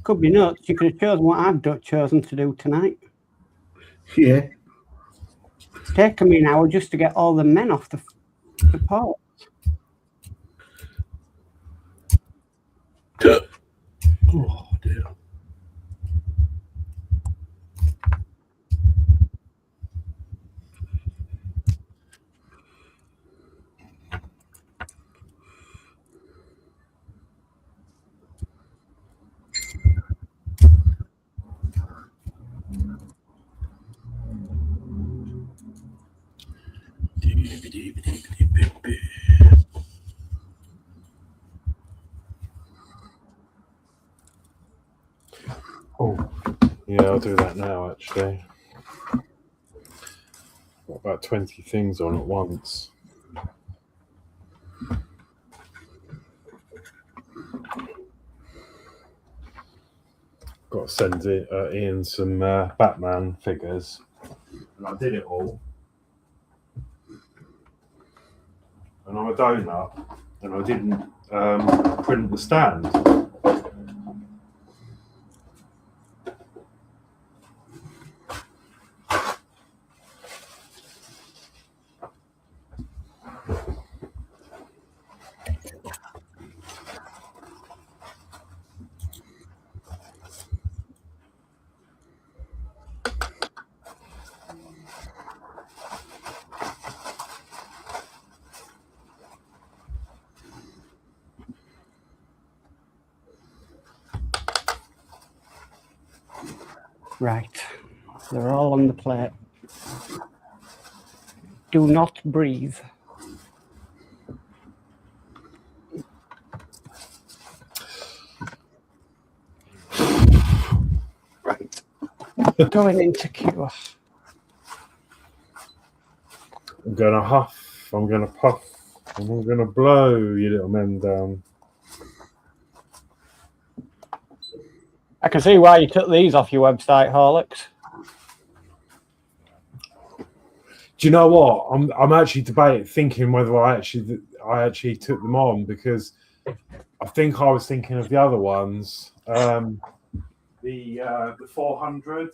Could be nuts. You could have chosen what I've chosen to do tonight. Yeah. It's taken me an hour just to get all the men off the port. Oh, dear. Oh, yeah, I'll do that now, actually. Got about 20 things on at once. Got to send Ian some Batman figures. And I did it all. And I'm a donut. And I didn't print the stand. Right, they're all on the plate. Do not breathe. Right, going into cure. I'm going to huff, I'm going to puff, and I'm going to blow you little men down. I can see why you took these off your website, Horlixs. Do you know what? I'm actually thinking whether I actually took them on, because I think I was thinking of the other ones. The 400.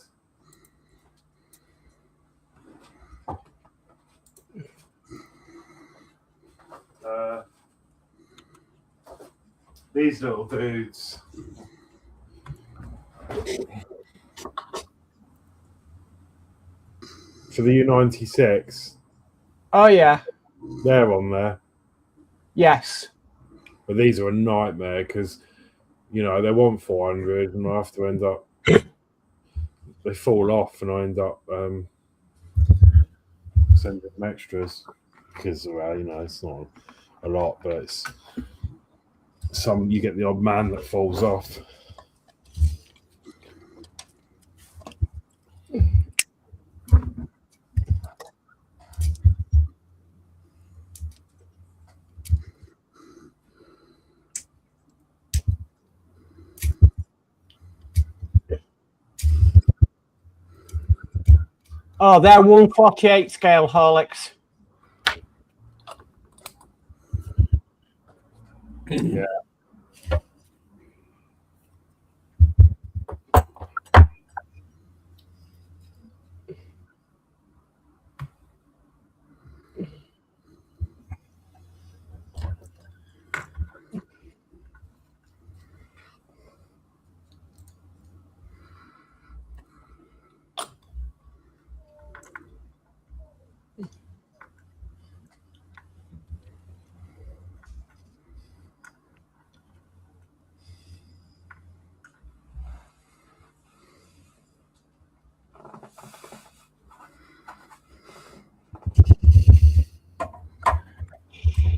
These little dudes. For the U96. Oh, yeah. They're on there. Yes. But these are a nightmare because, you know, they want 400 and I have to end up, they fall off and I end up sending them extras because, well, you know, it's not a lot, but it's some, you get the odd man that falls off. Oh, they're 148 scale Horlicks. Yeah.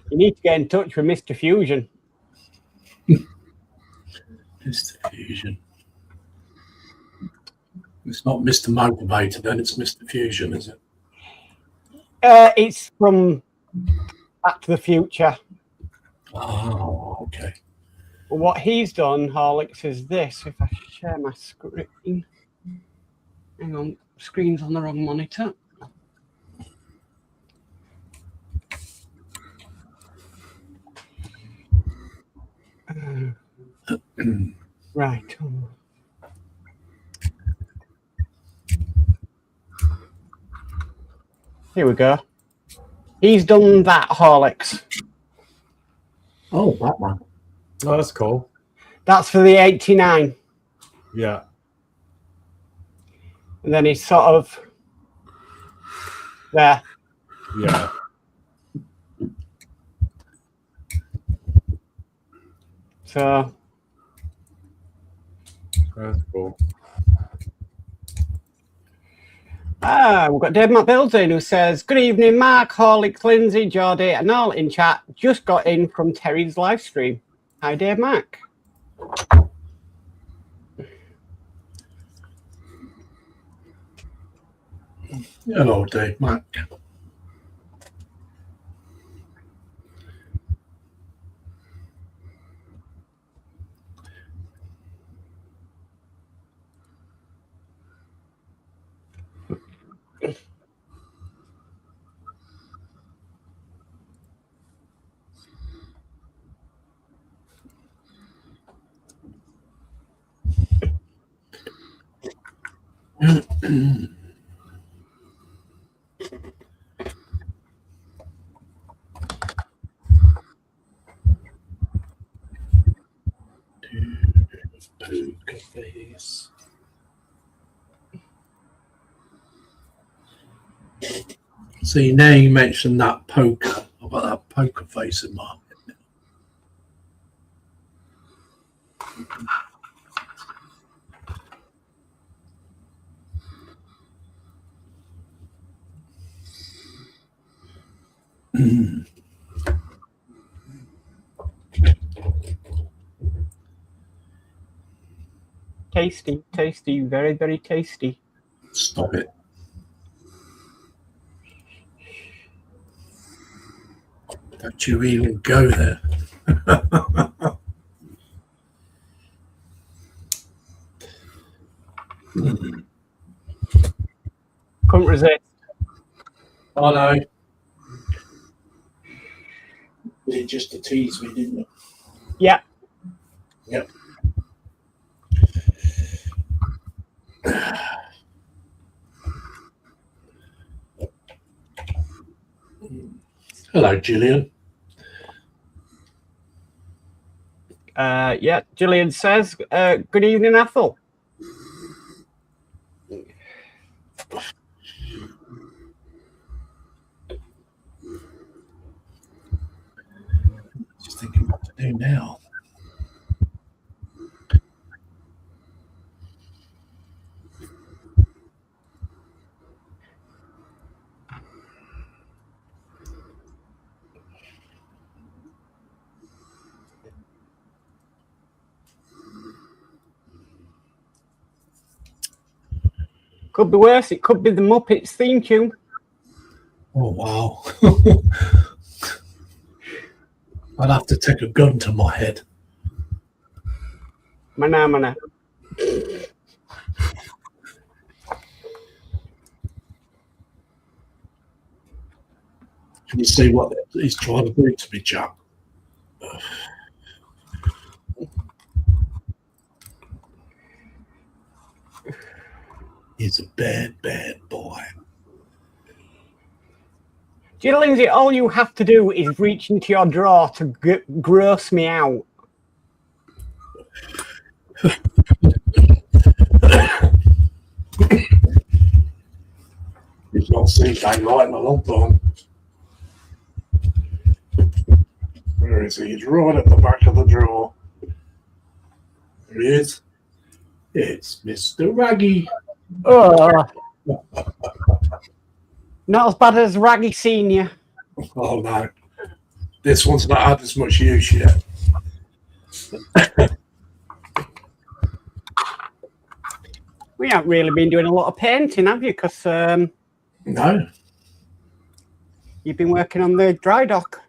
You need to get in touch with Mr. Fusion. Mr. Fusion. It's not Mr. Motivator, then it's Mr. Fusion, is it? It's from Back to the Future. Oh, okay. What he's done, Horlicks, is this. If I share my screen. Hang on, screen's on the wrong monitor. Right. Here we go. He's done that, Horlicks. Oh, Batman. Oh, that's cool. That's for the 89. Yeah. And then he's sort of there. Yeah. So that's cool. We've got Danno Builds in who says, good evening, Mark, Horlixs, Lindsey, Geordie, and all in chat. Just got in from Terry's live stream. Hi, Dave, Mark. Hello, Dave, Mark. See, now you mentioned that poker. I've got that poker face in my head now. Tasty, tasty, very, very tasty. Stop it. Don't you even go there. Couldn't resist. I know. It just to tease me, didn't it? Yeah. Yep. Hello, Gillian. Yeah, Gillian says, good evening, Ethel. Just thinking what to do now. Could be worse. It could be the Muppets theme tune. Oh, wow. I'd have to take a gun to my head. Mana, mana. Can you see what he's trying to do to me, Jack? He's a bad, bad boy. Do you know, Lindsay, all you have to do is reach into your drawer to gross me out. He's not seen daylight in a long time. Where is he? He's right at the back of the drawer. There he is. It's Mr. Raggy. Oh. Not as bad as Raggy Senior. Oh no. This one's not had as much use yet. We haven't really been doing a lot of painting, have you? Because No. you've been working on the dry dock.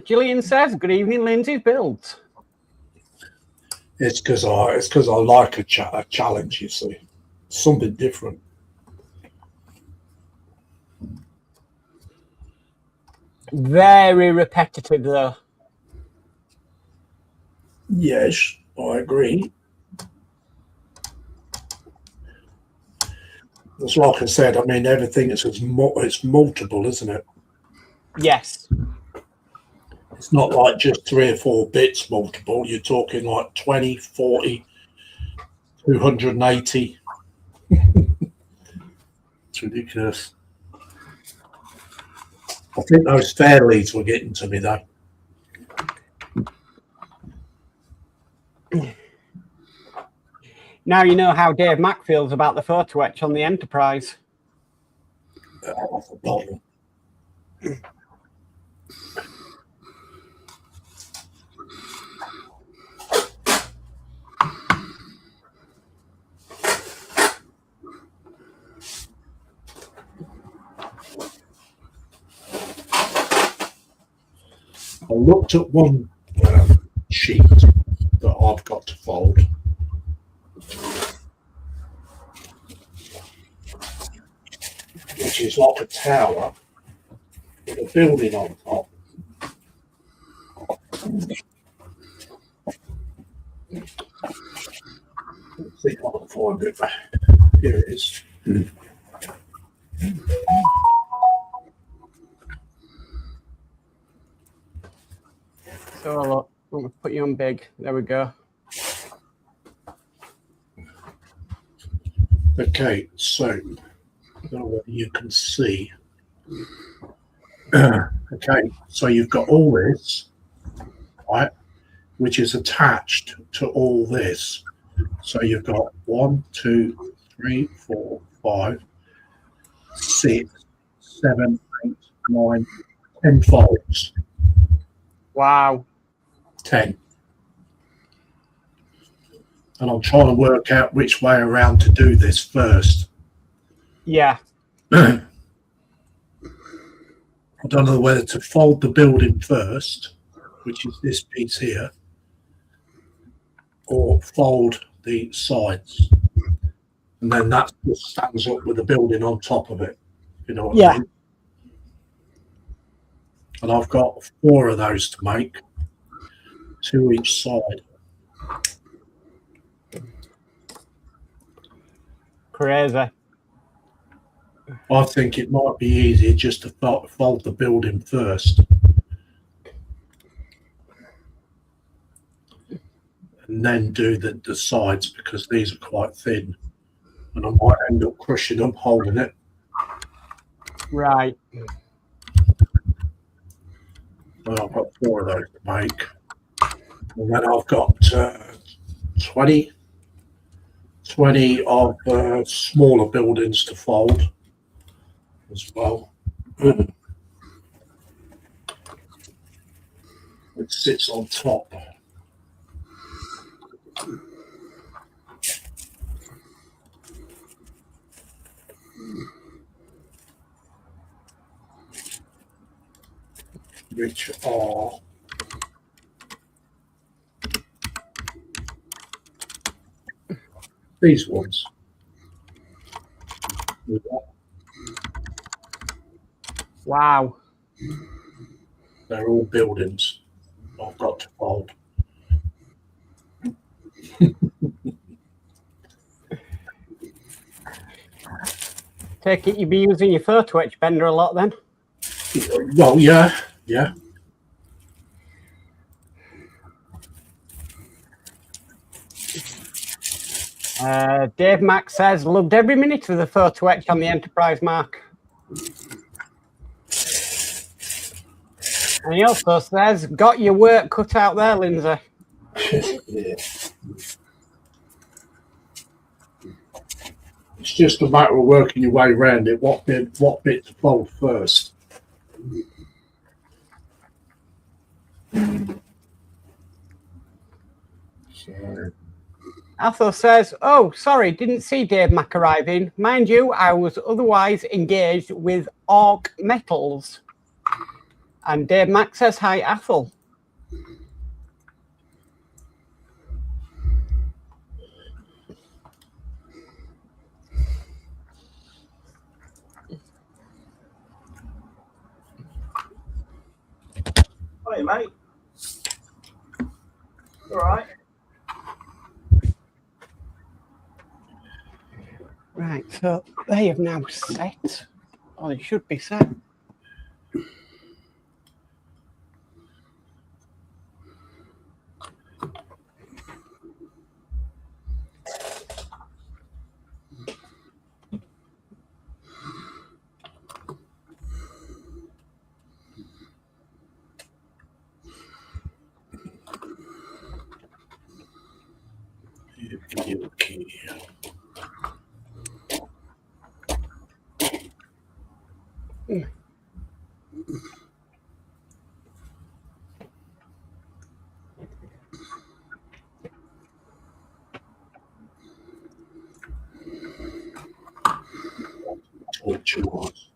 Gillian says, good evening, Lindsey's Builds. It's because I like a challenge, you see. Something different. Very repetitive, though. Yes, I agree. It's like I said, I mean, everything is it's multiple, isn't it? Yes. It's not like just 3 or 4 bits multiple. You're talking like 20, 40, 280. It's ridiculous. I think those fair leads were getting to me though. Now you know how Dave Mack feels about the photo etch on the Enterprise. I've forgotten. I looked at one sheet that I've got to fold. Which is like a tower with a building on top. Let's see if I can find it. Here it is. So look, I'm going to put you on big. There we go. Okay, so I don't know whether you can see. Okay, so you've got all this, right, which is attached to all this. So you've got 1, 2, 3, 4, 5, 6, 7, 8, 9, 10 folds. Wow. 10. And I'm trying to work out which way around to do this first. Yeah. I don't know whether to fold the building first, which is this piece here, or fold the sides. And then that just stands up with the building on top of it. You know what I mean? And I've got 4 of those to make, 2 each side. Crazy. I think it might be easier just to fold the building first. And then do the sides, because these are quite thin. And I might end up crushing them, holding it. Right. Well, I've got 4 of those to make. And then I've got 20 of smaller buildings to fold as well. It sits on top. Which are these ones. Wow. They're all buildings I've got to fold. Take it you'll be using your photo etch bender a lot then? Well, yeah. Dave Mack says, loved every minute of the photo etch on the Enterprise, Mark. And he also says, got your work cut out there, Lindsay. Yeah. It's just a matter of working your way around it. What bit to fold first? So. Athos says, oh, sorry, didn't see Dave Mack arriving. Mind you, I was otherwise engaged with Orc Metals. And Dave Mack says, hi, Athel. Hey, mate. All right. Right, so they have now set. Oh, they should be set. Okay. Tortuous.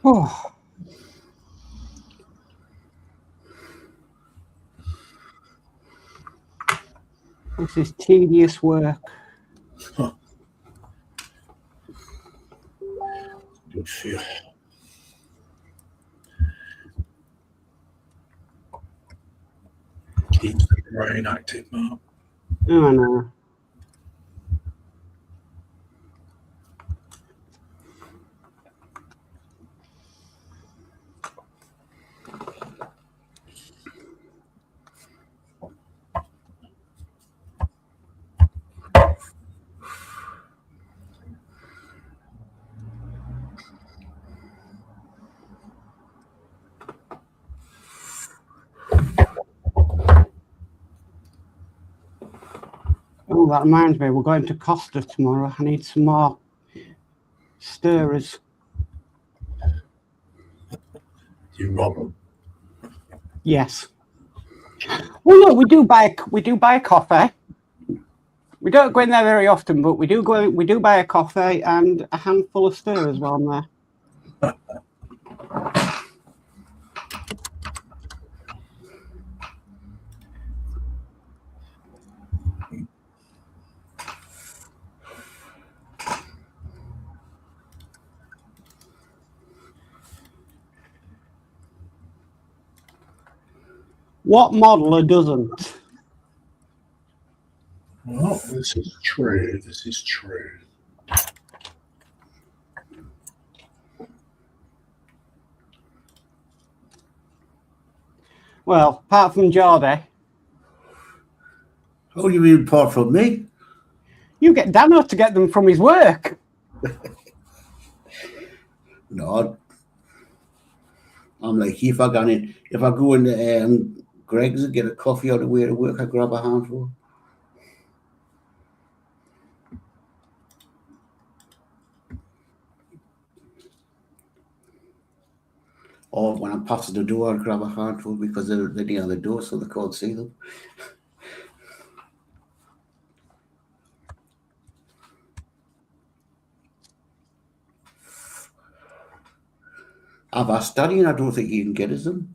Oh. This is tedious work. Good feel. Keeps the brain active, Mark. Oh, no. Oh, that reminds me, we're going to Costa tomorrow. I need some more stirrers. You rob them. Yes. Well, look, we do buy a coffee. We don't go in there very often, but we do buy a coffee and a handful of stirrers while I'm there. What modeler doesn't? Well, this is true. This is true. Well, apart from Geordie. How do you mean apart from me? You get Danno to get them from his work. No. I'm like, if I go in Greg's and get a coffee on the way to work, I grab a handful. Or when I'm passing the door, I grab a handful because they're near the door so they can't see them. I've asked Daddy and I don't think he can get us them.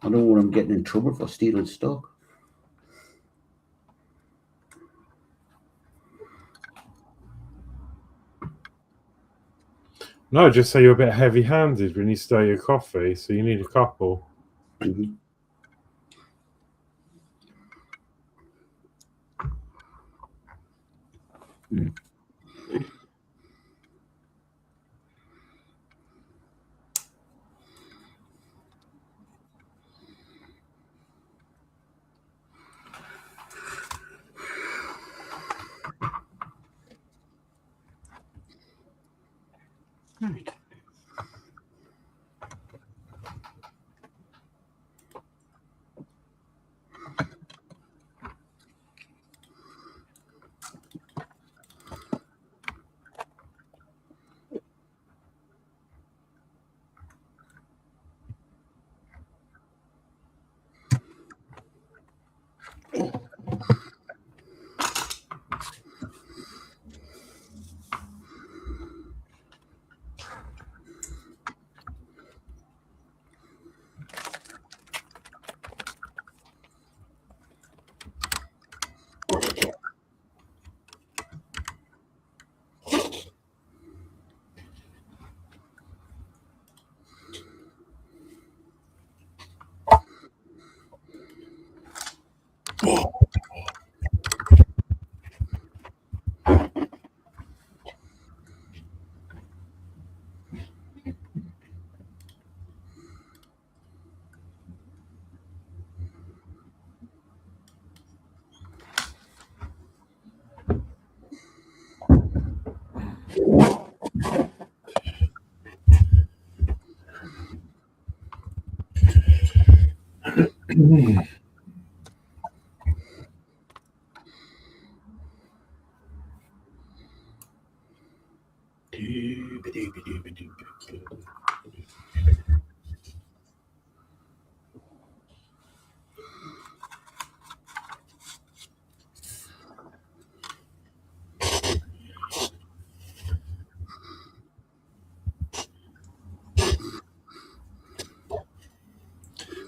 I don't want him getting in trouble for stealing stock. No, just say you're a bit heavy-handed when you stir your coffee, so you need a couple. Mm-hmm. Right.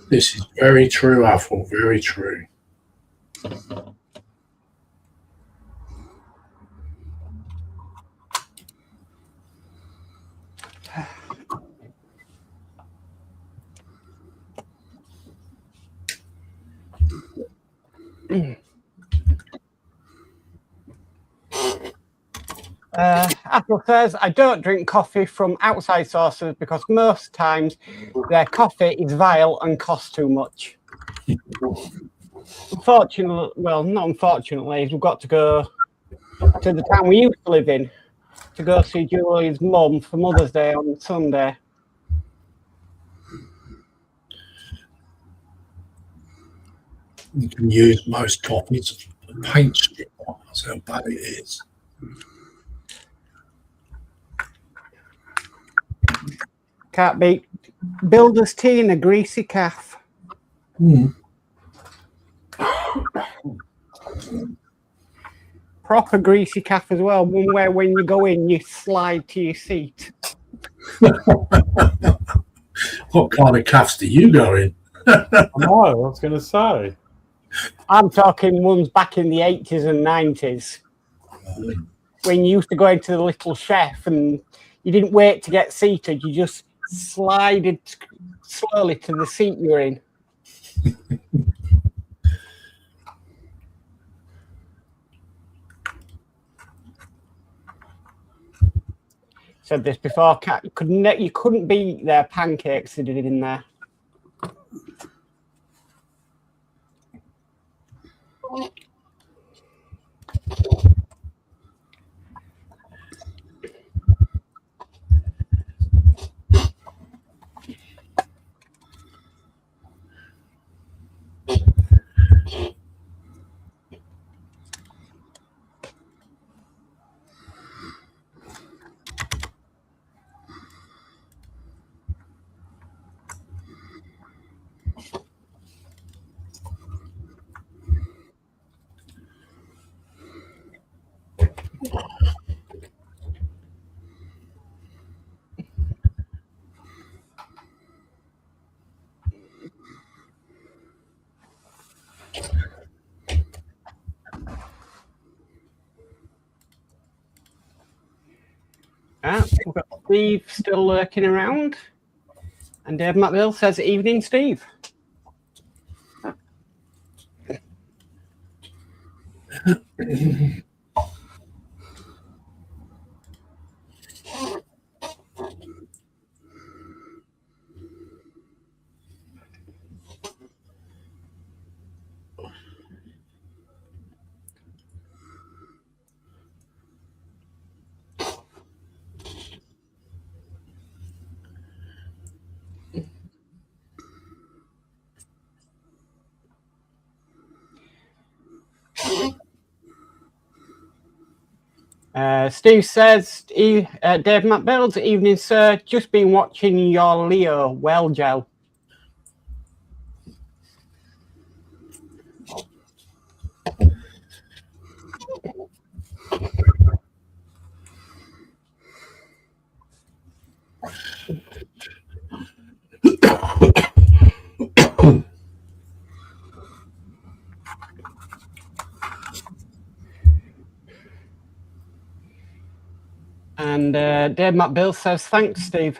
This is very true, Apple. Very true. Apple says, I don't drink coffee from outside sources because most times their coffee is vile and costs too much. Unfortunately, well, not unfortunately, we've got to go to the town we used to live in to go see Julie's mum for Mother's Day on Sunday. You can use most copies of paint strip. That's how bad it is. Can't beat builder's tea in a greasy calf. Proper greasy calf as well. One where when you go in, you slide to your seat. What kind of calves do you go in? I know, I was going to say. I'm talking ones back in the 80s and 90s. When you used to go into the little chef and you didn't wait to get seated, you just slided slowly to the seat you're in. Said this before, you couldn't beat their pancakes they did in there. We've got Steve still lurking around. And Dave McBill says, evening, Steve. Steve says, Dave Matt Builds, evening, sir. Just been watching your Leo well gel. And Dave Matt Builds says, thanks, Steve.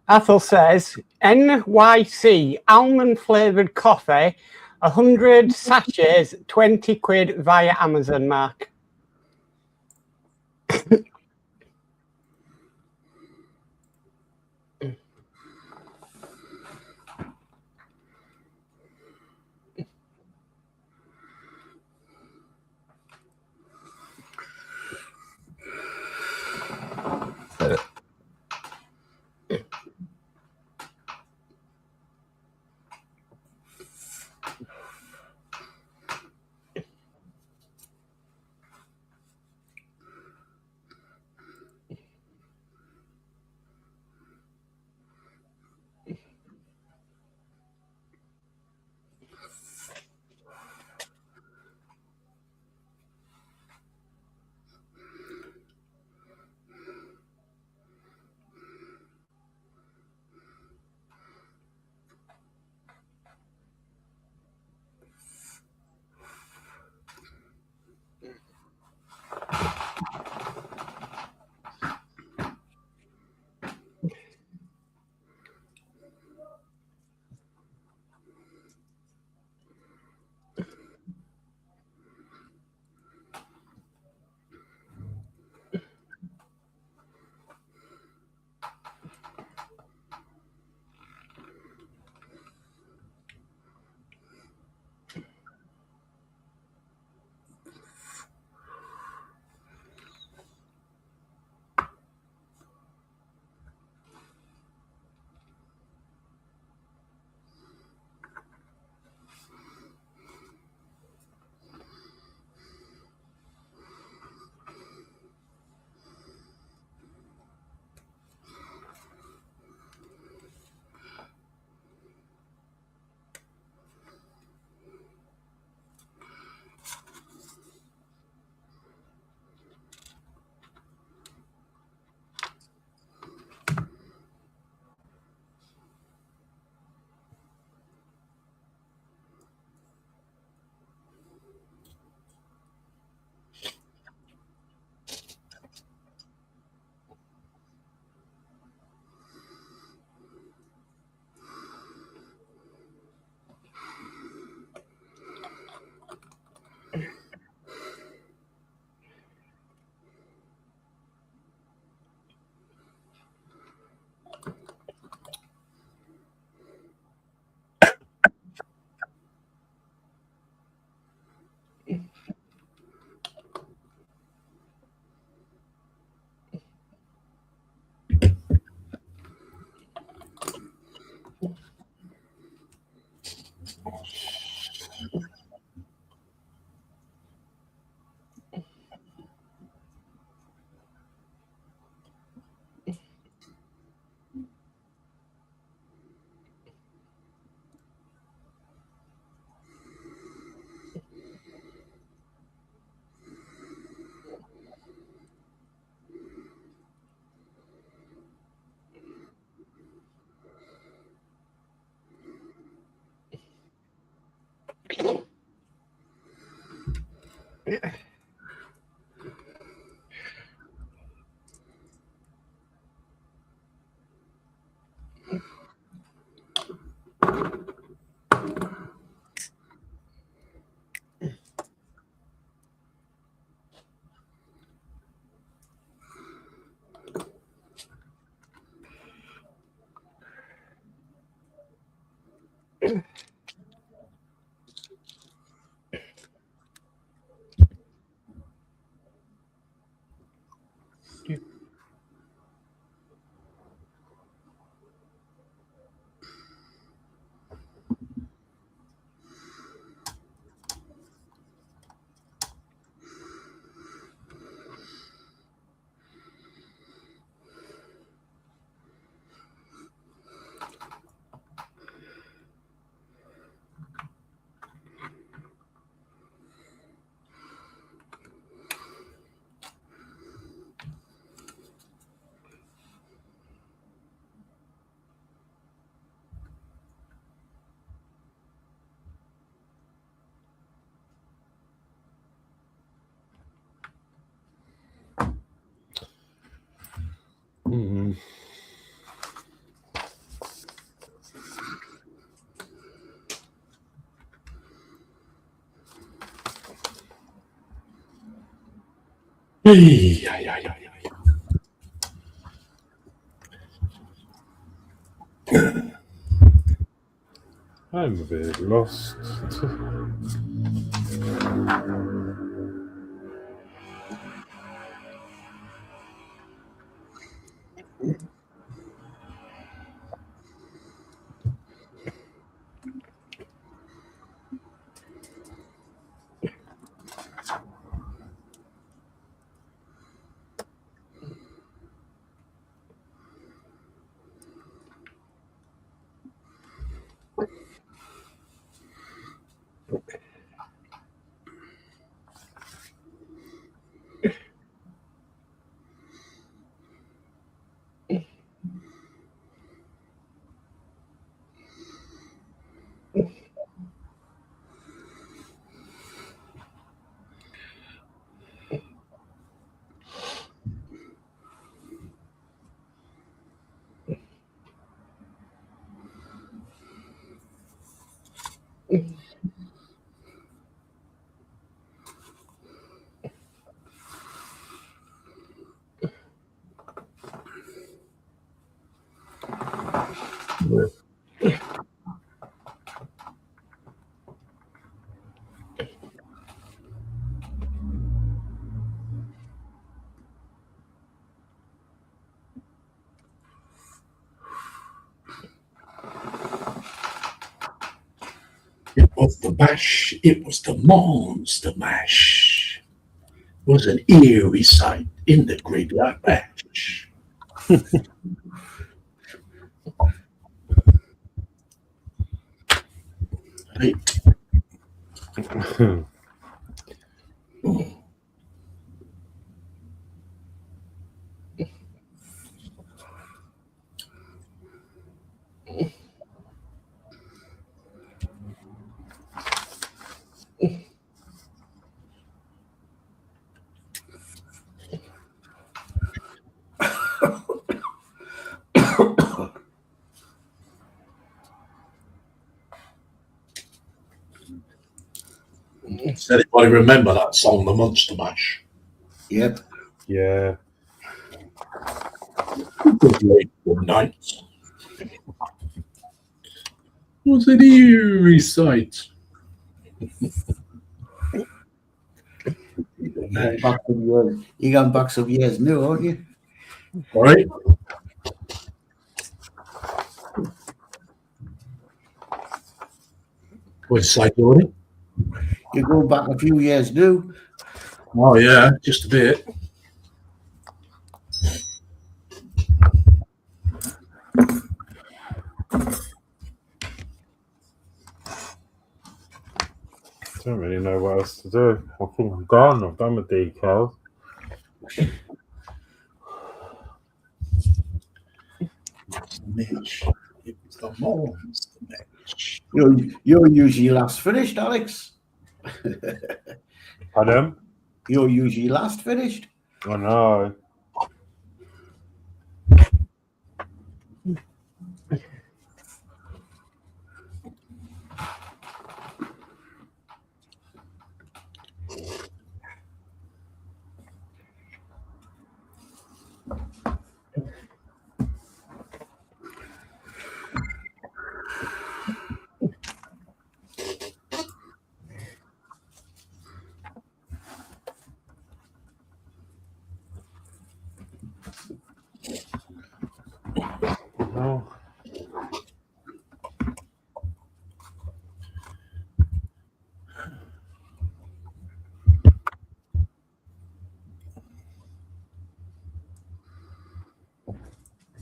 Athel says, NYC almond flavoured coffee, 100 sachets, 20 quid via Amazon, Mark. Mm. I'm a bit lost. It was the mash. It was the monster mash. It was an eerie sight in the graveyard mash. Hey. Does anybody remember that song, The Monster Mash? Yep. Yeah. Good late good night. Was an eerie sight. You're going back some years new, aren't you? All right. What's that, Geordie? You're going back a few years new. Oh, yeah, just a bit. Don't really know what else to do. I think I'm gone. I've done my decals. Mitch. It was the monster match. You're usually last finished, Alex. Pardon? You're usually last finished. I know. Oh.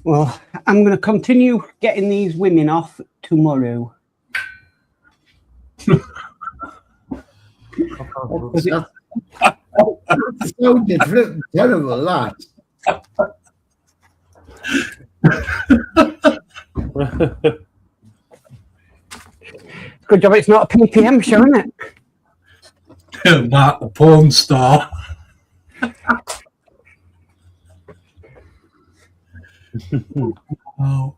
Well, I'm going to continue getting these women off tomorrow. That sounded flipping terrible, that. Good job it's not a PPM show, isn't it? Mark the porn star. Oh.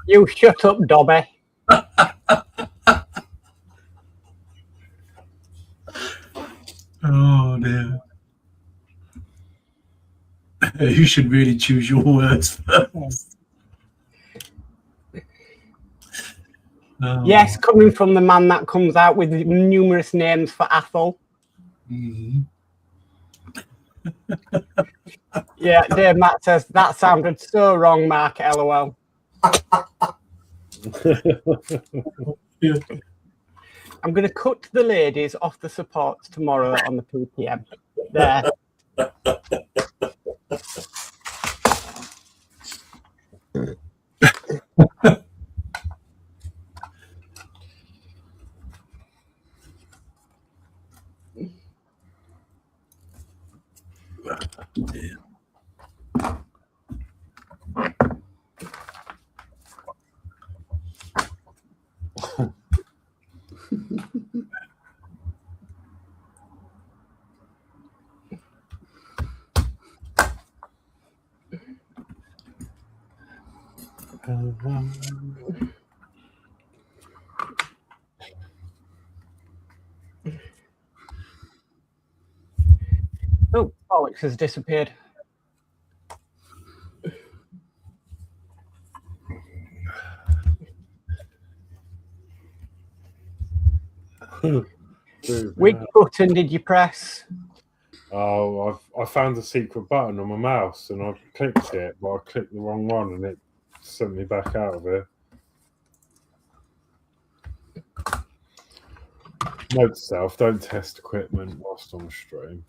You shut up, Dobby. Oh dear. You should really choose your words first. Oh. Yes, coming from the man that comes out with numerous names for Athol. Mhm. Yeah, Dave Matt says, that sounded so wrong, Mark, LOL. Yeah. I'm going to cut the ladies off the supports tomorrow on the PPM. There. Yeah. Oh, Horlixs has disappeared. Which button did you press? Oh, I found a secret button on my mouse and I clicked it, but I clicked the wrong one and it sent me back out of it. Note to self, don't test equipment whilst on stream.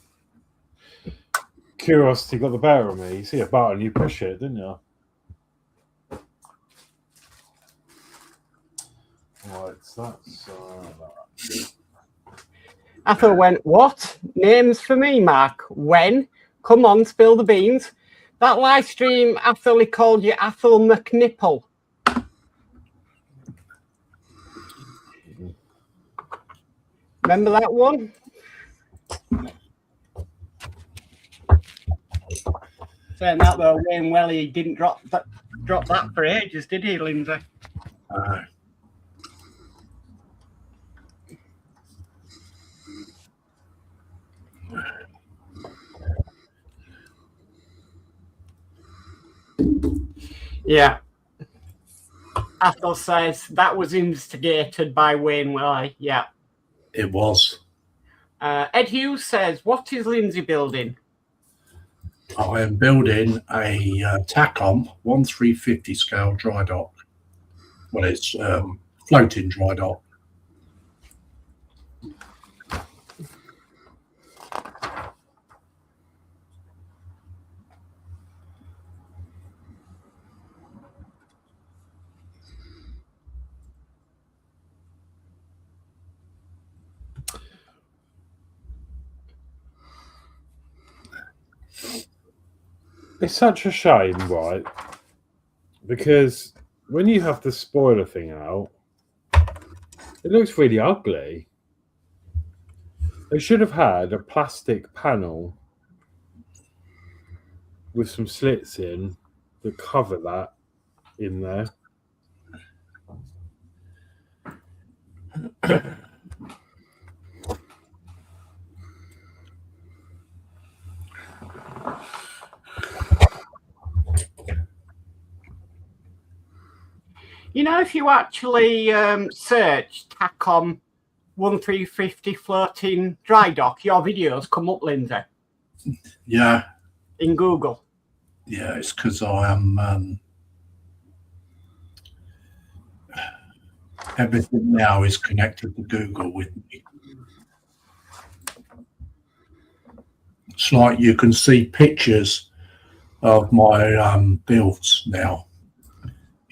Curiosity got the better of me. You see a button, you push it, didn't you? Right, so that's that. Athol went, what? Names for me, Mark? When? Come on, spill the beans. That live stream, Athol, he called you Athol McNipple. Remember that one? Saying that though, Wayne Welly didn't drop that for ages, did he, Lindsay? Yeah. Athol says that was instigated by Wayne Welly. Yeah. It was. Ed Hughes says, what is Lindsey building? I am building a Tacom 1/350 scale dry dock. Well, it's floating dry dock. It's such a shame, right? Because when you have the spoiler thing out, it looks really ugly. They should have had a plastic panel with some slits in that cover that in there. You know, if you actually search Tacom 1350 floating dry dock, your videos come up, Lindsay. Yeah. In Google. Yeah, it's because I am. Everything now is connected to Google with me. It's like you can see pictures of my builds now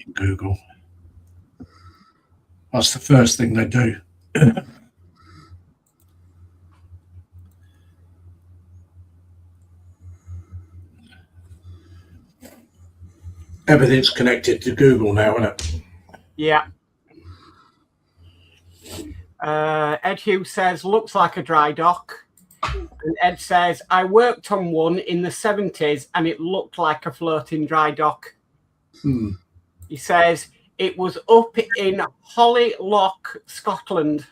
in Google. That's the first thing they do. Everything's connected to Google now, isn't it? Yeah. Ed Hughes says, looks like a dry dock. And Ed says, I worked on one in the 70s and it looked like a floating dry dock. He says, it was up in Horlixs, Scotland.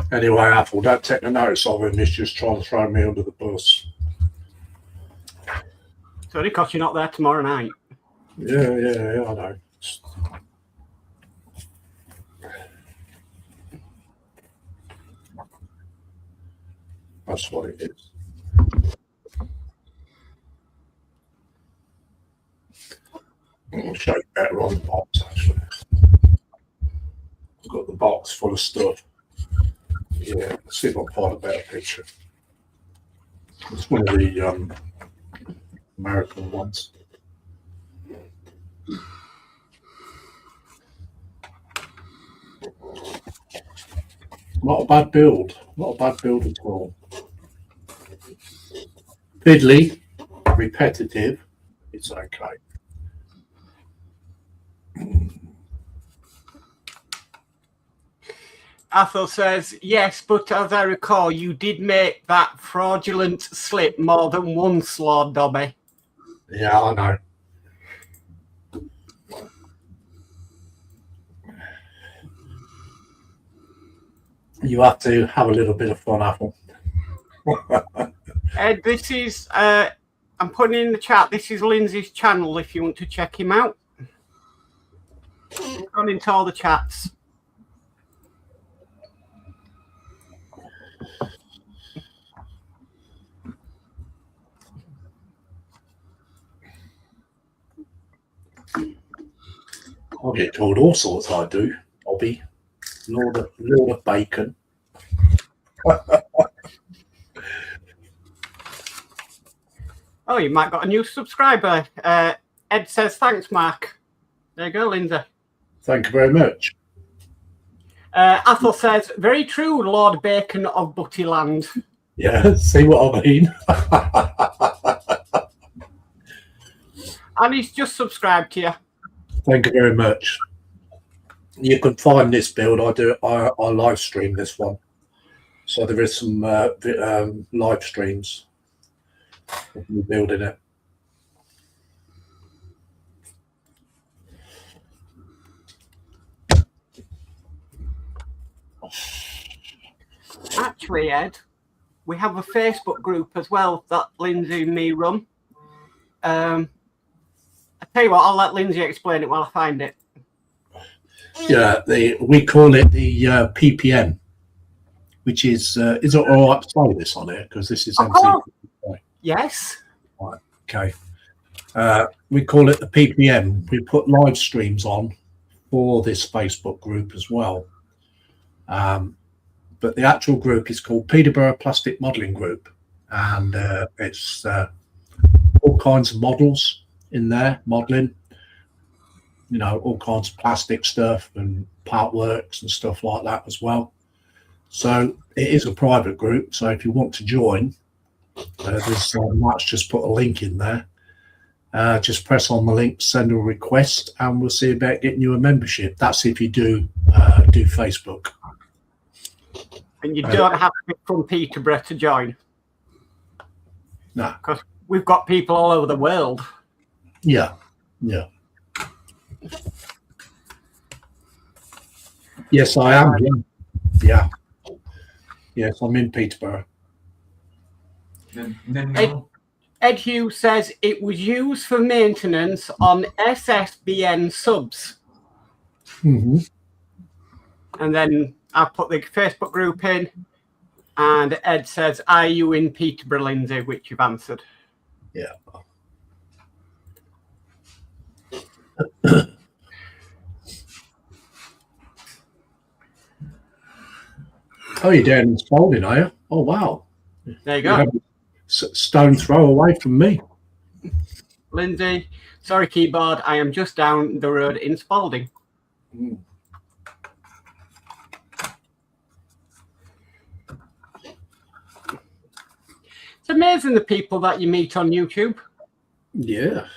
Anyway, Apple, don't take the notice of him. He's just trying to throw me under the bus. Sorry, because you're not there tomorrow night. Yeah, I know. That's what it is. I'll show you better on the box, actually. I've got the box full of stuff. Yeah, let's see if I can find a better picture. It's one of the American ones. Not a bad build. Not a bad build at all. Fiddly, repetitive. It's okay. Athel says, yes, but as I recall, you did make that fraudulent slip more than once, Lord Dobby. Yeah, I know. You have to have a little bit of fun, Apple. Ed, this is, I'm putting in the chat, this is Lindsay's channel if you want to check him out. Gone into all the chats. I get told all sorts I do, Bobby. Lord of Bacon. Oh, you might got a new subscriber. Ed says, thanks, Mark. There you go, Lindsay. Thank you very much. Athel says, very true, Lord Bacon of Buttyland. Yeah, see what I mean? And he's just subscribed to you. Thank you very much. You can find this build. I live stream this one, so there is some live streams of me building it. Actually, Ed, we have a Facebook group as well that Lindsay and me run. I tell you what, I'll let Lindsay explain it while I find it. Yeah, we call it the PPM, which is it all right to say this on it because this is MC? Yes. Right, okay. We call it the PPM. We put live streams on for this Facebook group as well. But the actual group is called Peterborough Plastic Modelling Group, and it's all kinds of models in there, modelling. You know, all kinds of plastic stuff and Partworks and stuff like that as well. So it is a private group. So if you want to join, there's Matt's just put a link in there. Just press on the link, send a request, and we'll see about getting you a membership. That's if you do Facebook. And you don't have to be from Peterborough to join. No. Because we've got people all over the world. Yeah. Yeah. Yes, I am. Yeah. Yes, I'm in Peterborough. Ed Hughes says it was used for maintenance on SSBN subs. Mm-hmm. And then I put the Facebook group in, and Ed says, "Are you in Peterborough, Lindsay?" Which you've answered. Yeah. Oh, you're down in Spalding, are you? Oh, wow. There you go. Stone throw away from me. Lindsay, sorry, keyboard. I am just down the road in Spalding. Mm. It's amazing the people that you meet on YouTube. Yeah.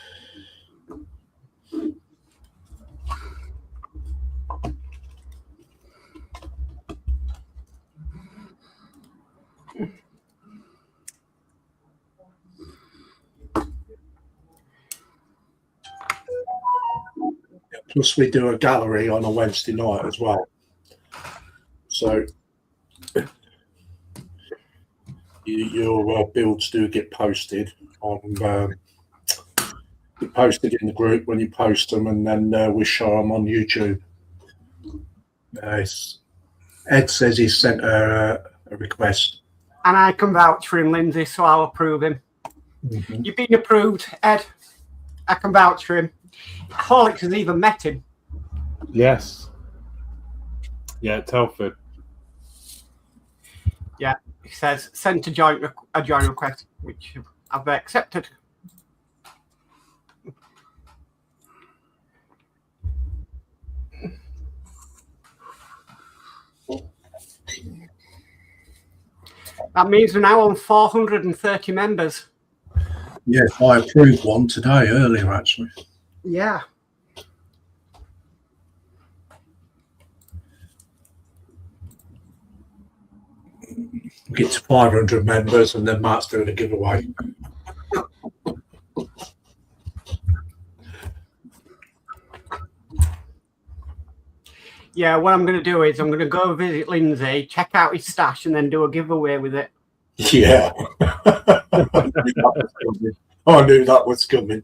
Plus, we do a gallery on a Wednesday night as well. So your builds do get posted on. You posted in the group when you post them, and then we show them on YouTube. Ed says he sent a request, And I can vouch for him, Lindsay, so I'll approve him. Mm-hmm. You've been approved, Ed. I can vouch for him. Horlixs has even met him. Yes. Yeah, Telford. Yeah, he says send a joint request, which I've accepted. That means we're now on 430 members. Yes, I approved one today earlier, actually. Yeah. Get to 500 members, and then Matt's doing a giveaway. Yeah, what I'm going to do is I'm going to go visit Lindsay, check out his stash, and then do a giveaway with it. Yeah. I knew that was coming.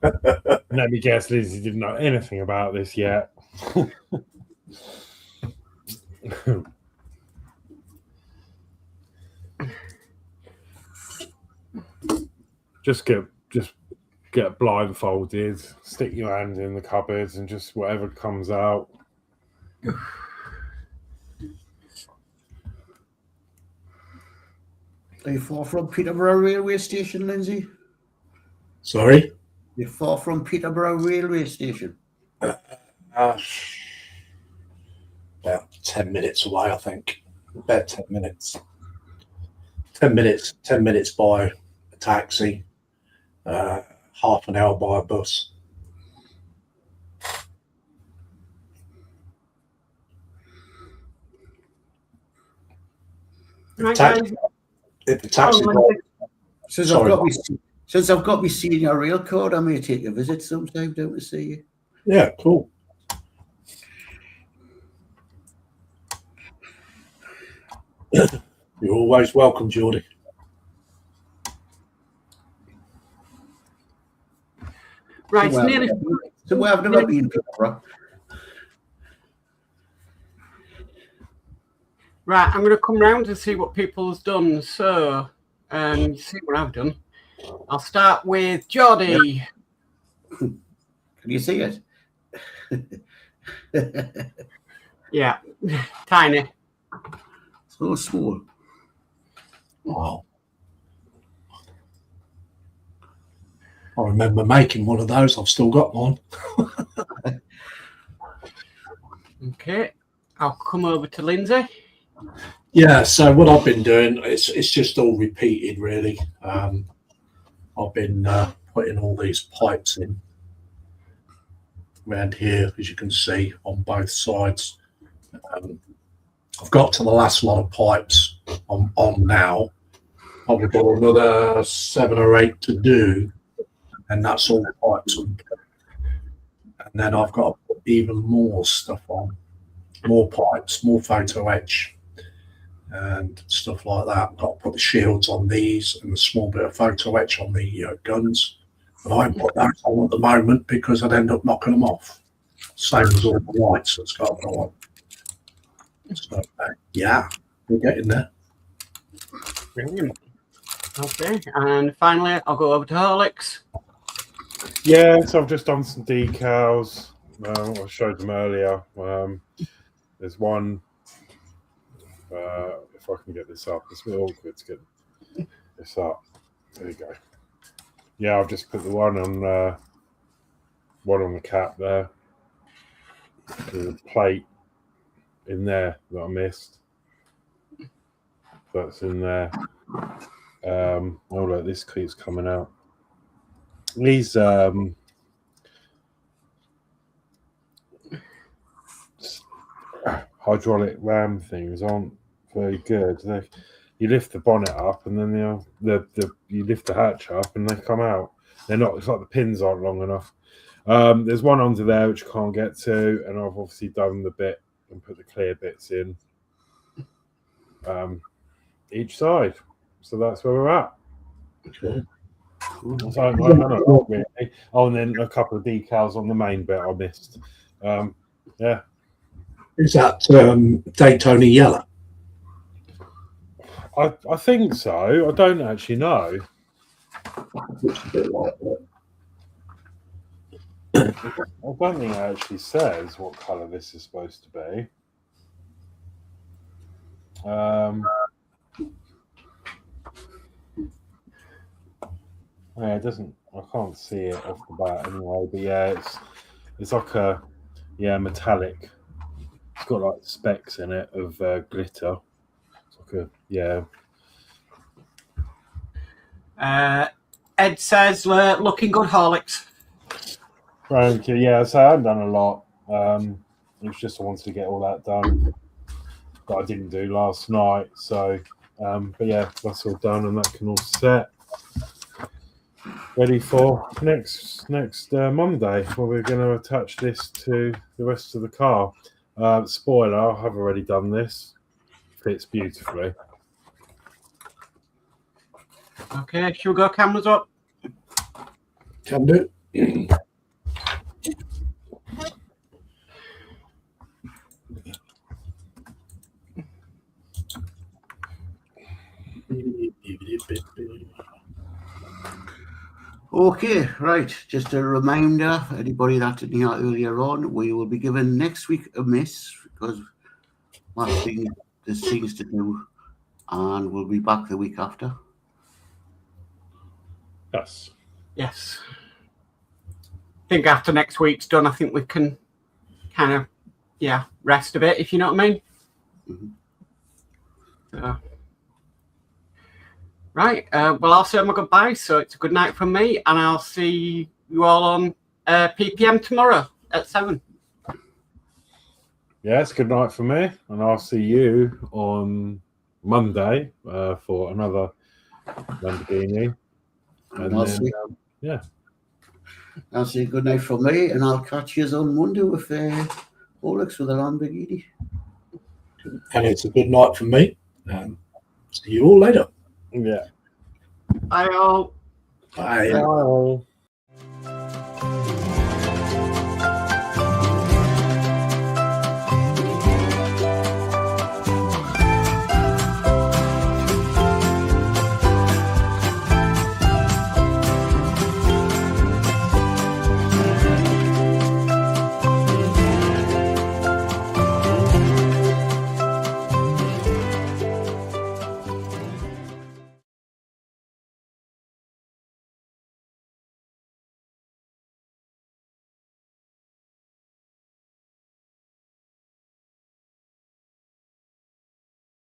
Let me guess, Lindsay didn't know anything about this yet. Just get blindfolded, stick your hand in the cupboards, and just whatever comes out. Are you far from Peterborough railway station, Lindsay? Sorry? You're far from Peterborough railway station. About 10 minutes away, I think. About 10 minutes. 10 minutes. 10 minutes by a taxi. Half an hour by a bus. Right, guys. If the taxi Since I've got my senior rail card, I may take a visit sometime down to see you. Yeah, cool. You're always welcome, Geordie. Right, it's nearly. So I've never been to Peterborough. Right, I'm going to come round and see what people's done. So, see what I've done. I'll start with Geordie. Can you see it? Yeah, tiny. So small. Wow. I remember making one of those. I've still got one. Okay, I'll come over to Lindsay. Yeah, so what I've been doing, it's just all repeated, really. I've been putting all these pipes in around here, as you can see, on both sides. I've got to the last lot of pipes on now. Probably got another 7 or 8 to do, and that's all the pipes. And then I've got to put even more stuff on, more pipes, more photo etch, and stuff like that. I've got to put the shields on these and a small bit of photo etch on the guns. But I haven't put that on at the moment because I'd end up knocking them off. Same as all the lights that's got to go on. So, yeah, we're getting there. Brilliant. Okay, and finally, I'll go over to Horlixs. Yeah, so I've just done some decals. I showed them earlier. There's one. If I can get this up, it's a bit awkward to get this up. There you go. Yeah, I've just put the one on the cap there. There's a plate in there that I missed. That's in there. Oh look, this keeps coming out. These hydraulic ram things aren't very good. You lift the bonnet up and then you lift the hatch up and they come out. They're not. It's like the pins aren't long enough. There's one under there which I can't get to, and I've obviously done the bit and put the clear bits in each side. So that's where we're at. Okay. So I don't know, really. Oh, and then a couple of decals on the main bit I missed. Yeah. Is that Daytona yellow? I think so. I don't actually know. Looks a bit like that. I don't think it actually says what colour this is supposed to be. Yeah, it doesn't. I can't see it off the bat anyway. But yeah, it's like a metallic. It's got like specks in it of glitter. It's like Ed says we're looking good, Horlicks. Thank you. Yeah, so I haven't done a lot. It was just I wanted to get all that done that I didn't do last night. So, but yeah, that's all done and that can all set. Ready for next Monday, where we're going to attach this to the rest of the car. Spoiler, I have already done this. Fits beautifully. Okay, should we go cameras up? Can do. Okay, right. Just a reminder, anybody that didn't hear earlier on, we will be given next week a miss because there's things to do, and we'll be back the week after. Yes. Yes. I think after next week's done, I think we can kind of, rest a bit, if you know what I mean. Mm-hmm. Right. Well, I'll say my goodbyes. So it's a good night from me, and I'll see you all on PPM tomorrow at 7. Yes, good night for me, and I'll see you on Monday for another Lamborghini. And then, I'll say good night from me, and I'll catch you on Monday with Horlicks with a Lamborghini. And it's a good night for me. See you all later. Yeah. Bye all. Bye. Bye.